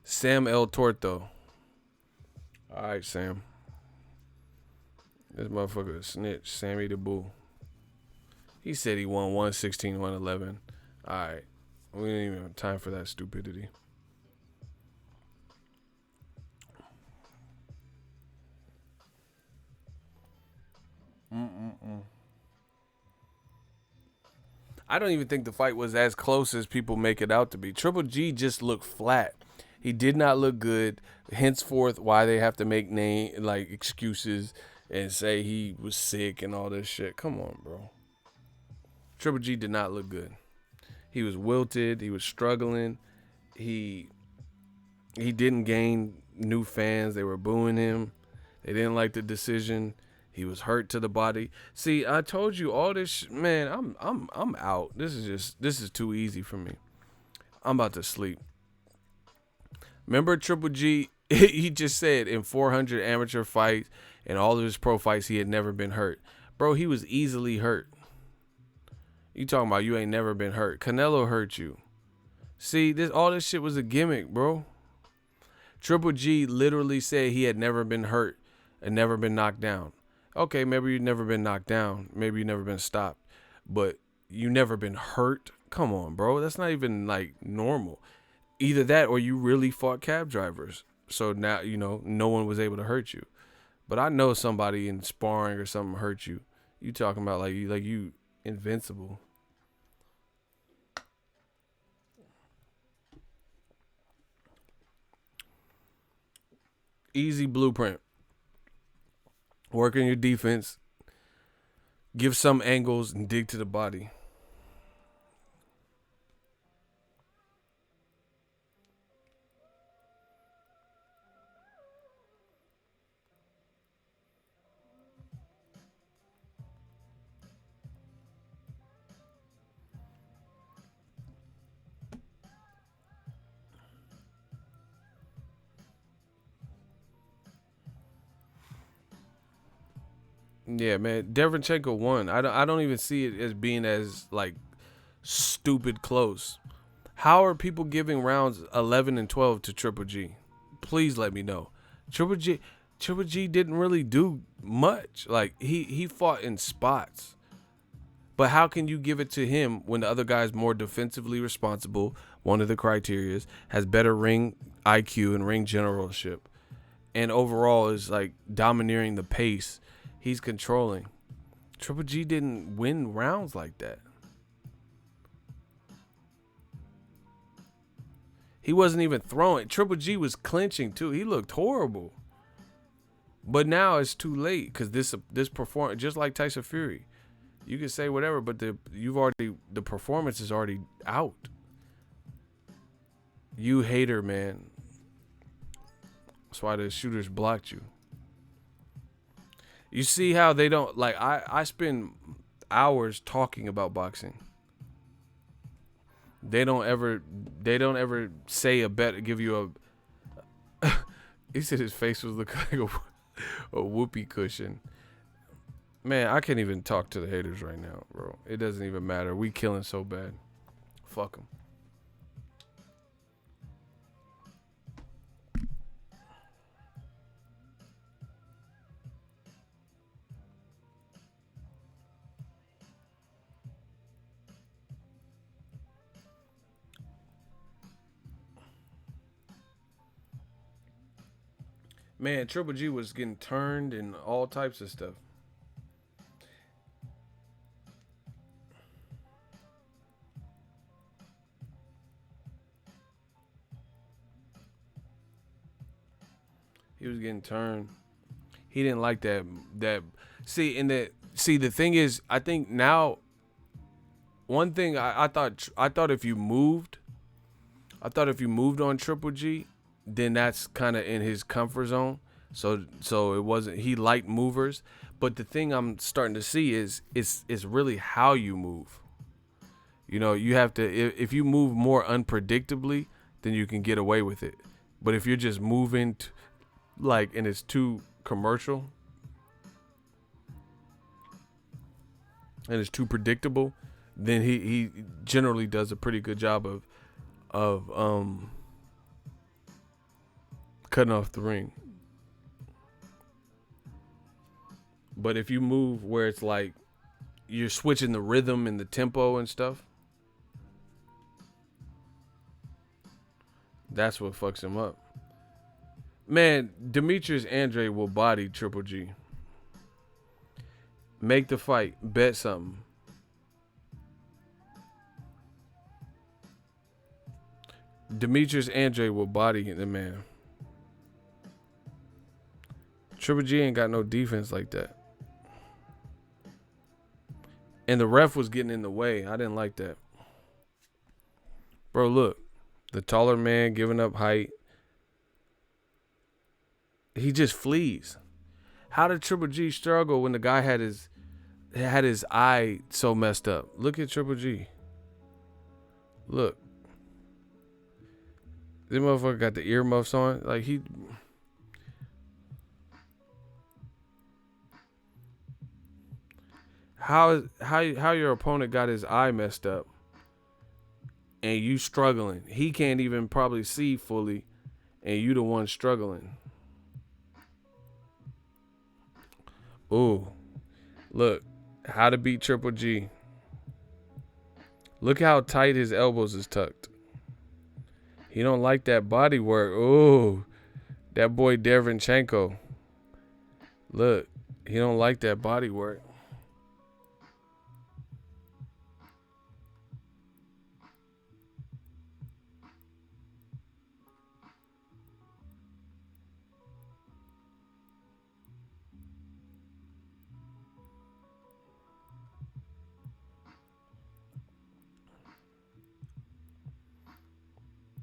[SPEAKER 1] Sam El Torto. All right, Sam. This motherfucker a snitch. Sammy the Boo. He said he won 116 to 111. All right. We didn't even have time for that stupidity. I don't even think the fight was as close as people make it out to be. Triple G just looked flat. He did not look good. Henceforth, why they have to make excuses and say he was sick and all this shit. Come on, bro. Triple G did not look good. He was wilted. He was struggling. He didn't gain new fans. They were booing him. They didn't like the decision. He was hurt to the body. See, I told you all this, man. I'm out. This is too easy for me. I'm about to sleep. Remember Triple G? He just said in 400 amateur fights and all of his pro fights, he had never been hurt. Bro, he was easily hurt. You talking about you ain't never been hurt? Canelo hurt you. See, all this shit was a gimmick, bro. Triple G literally said he had never been hurt and never been knocked down. Okay, maybe you've never been knocked down. Maybe you've never been stopped. But you never been hurt? Come on, bro. That's not even, normal. Either that or you really fought cab drivers. So now, no one was able to hurt you. But I know somebody in sparring or something hurt you. You talking about like you invincible. Easy blueprint. Work on your defense. Give some angles and dig to the body. Yeah, man. Dereyvanchenko won. I don't even see it as being as stupid close. How are people giving rounds 11 and 12 to Triple G? Please let me know. Triple G didn't really do much. He fought in spots. But how can you give it to him when the other guy's more defensively responsible? One of the criterias has better ring IQ and ring generalship, and overall is domineering the pace. He's controlling. Triple G didn't win rounds like that. He wasn't even throwing. Triple G was clinching too. He looked horrible. But now it's too late because this performance, just like Tyson Fury, you can say whatever, but the performance is already out. You hater, man. That's why the shooters blocked you. You see how they don't I spend hours talking about boxing. They don't ever say a bet, give you a he said his face was looking like a whoopee cushion. Man, I can't even talk to the haters right now, bro. It doesn't even matter. We killing so bad. Fuck them. Man, Triple G was getting turned and all types of stuff. He was getting turned. He didn't like that. The thing is, I think now. One thing I thought if you moved, on Triple G, then that's kind of in his comfort zone. So it wasn't, he liked movers. But the thing I'm starting to see is it's really how you move. You have to, if you move more unpredictably, then you can get away with it. But if you're just moving and it's too commercial and it's too predictable, then he generally does a pretty good job of cutting off the ring. But if you move where it's like you're switching the rhythm and the tempo and stuff, that's what fucks him up. Man, Demetrius Andre will body Triple G. Make the fight. Bet something. Demetrius Andre will body the man. Triple G ain't got no defense like that. And the ref was getting in the way. I didn't like that. Bro, look. The taller man giving up height. He just flees. How did Triple G struggle when the guy had his eye so messed up? Look at Triple G. Look. This motherfucker got the earmuffs on. Like he... How your opponent got his eye messed up and you struggling? He can't even probably see fully, and you the one struggling. Ooh, look, how to beat Triple G. Look how tight his elbows is tucked. He don't like that body work. Ooh, that boy Dereyvanchenko. Look, he don't like that body work.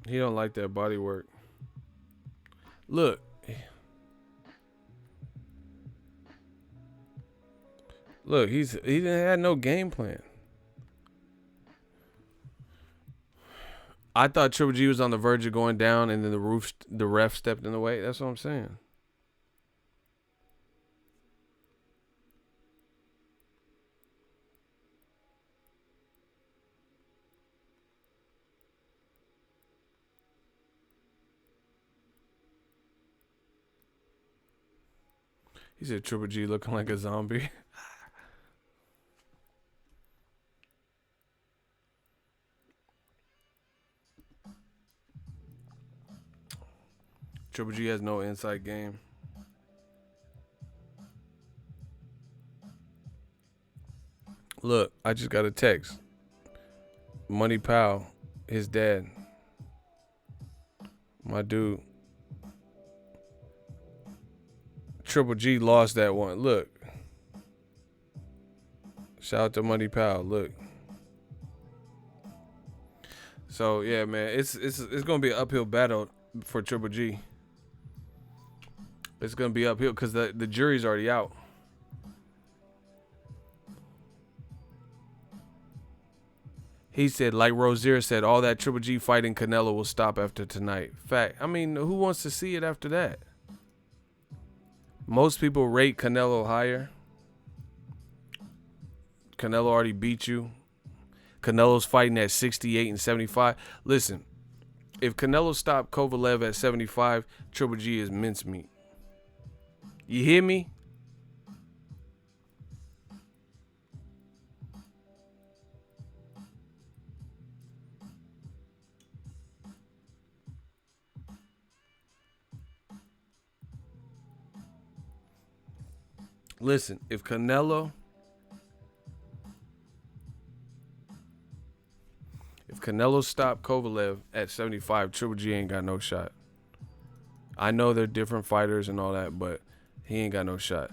[SPEAKER 1] He don't like that body work. Look. Look, he didn't have no game plan. I thought Triple G was on the verge of going down, and then the ref stepped in the way. That's what I'm saying. He said Triple G looking like a zombie. Triple G has no inside game. Look, I just got a text. Money Pal, his dad. My dude. Triple G lost that one. Look. Shout out to Money Pal. Look. So yeah, man, it's gonna be an uphill battle for Triple G. It's gonna be uphill because the jury's already out. He said, like Rozier said, all that Triple G fighting Canelo will stop after tonight. Fact. I mean, who wants to see it after that? Most people rate Canelo higher. Canelo already beat you. Canelo's fighting at 68 and 75. Listen, if Canelo stopped Kovalev at 75, Triple G is mincemeat. You hear me? Listen, if Canelo stopped Kovalev at 75, Triple G ain't got no shot. I know they're different fighters and all that, but he ain't got no shot.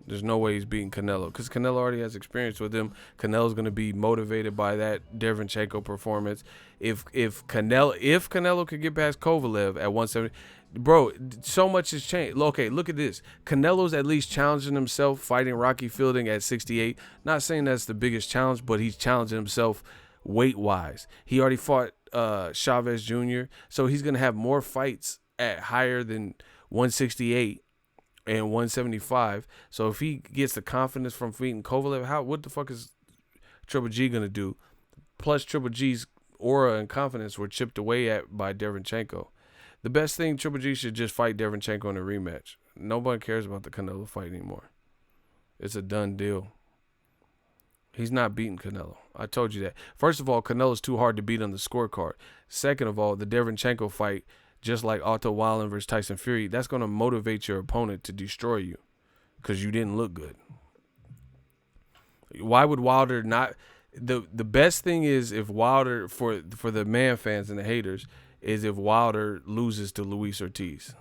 [SPEAKER 1] There's no way he's beating Canelo because Canelo already has experience with him. Canelo's going to be motivated by that Dereyvanchenko performance. If Canelo could get past Kovalev at 170, bro, so much has changed. Okay, look at this. Canelo's at least challenging himself, fighting Rocky Fielding at 68. Not saying that's the biggest challenge, but he's challenging himself weight-wise. He already fought Chavez Jr., so he's going to have more fights at higher than 168. And 175. So if he gets the confidence from beating Kovalev, what the fuck is Triple G gonna do? Plus Triple G's aura and confidence were chipped away at by Dereyvanchenko. The best thing, Triple G should just fight Dereyvanchenko in a rematch. Nobody cares about the Canelo fight anymore. It's a done deal. He's not beating Canelo. I told you that. First of all, Canelo's too hard to beat on the scorecard. Second of all, the Dereyvanchenko fight, just like Otto Wilder versus Tyson Fury, that's going to motivate your opponent to destroy you because you didn't look good. Why would Wilder not? The best thing is if Wilder, for the man fans and the haters, is if Wilder loses to Luis Ortiz.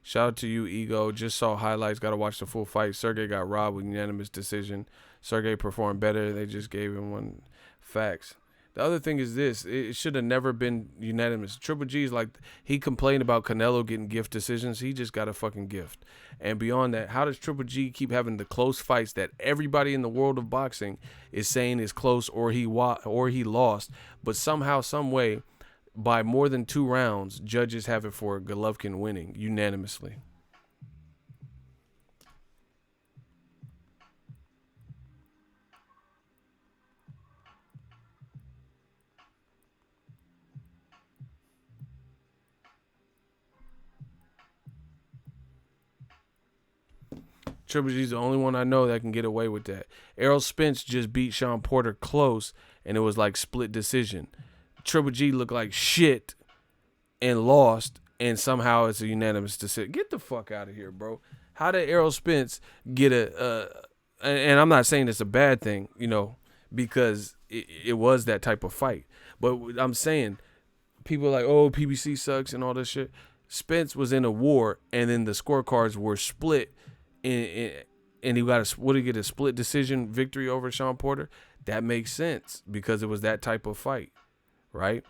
[SPEAKER 1] Shout out to you, Ego. Just saw highlights. Got to watch the full fight. Sergey got robbed with unanimous decision. Sergey performed better. They just gave him one. Facts. The other thing is this. It should have never been unanimous. Triple G's like, he complained about Canelo getting gift decisions. He just got a fucking gift. And beyond that, how does Triple G keep having the close fights that everybody in the world of boxing is saying is close or he lost, but somehow, some way, by more than 2 rounds, judges have it for Golovkin winning unanimously? Triple G's the only one I know that can get away with that. Errol Spence just beat Sean Porter close, and it was like split decision. Triple G looked like shit and lost, and somehow it's a unanimous decision. Get the fuck out of here, bro. How did Errol Spence get and I'm not saying it's a bad thing, because it was that type of fight. But I'm saying people are like, oh, PBC sucks and all this shit. Spence was in a war, and then the scorecards were split. And he would he get a split decision victory over Sean Porter? That makes sense because it was that type of fight, right?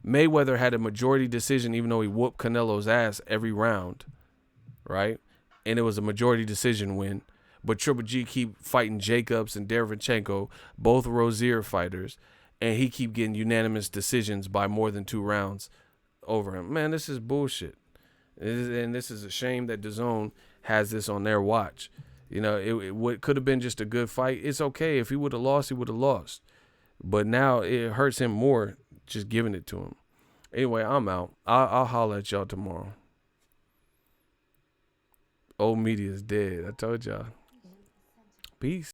[SPEAKER 1] Mayweather had a majority decision even though he whooped Canelo's ass every round, right? And it was a majority decision win. But Triple G keep fighting Jacobs and Dereyvanchenko, both Rozier fighters, and he keep getting unanimous decisions by more than 2 rounds over him. Man, this is bullshit. And this is a shame that Dazn has this on their watch. It could have been just a good fight. It's okay. If he would have lost, he would have lost. But now it hurts him more just giving it to him. Anyway, I'm out. I'll holler at y'all tomorrow. Old media is dead. I told y'all. Peace.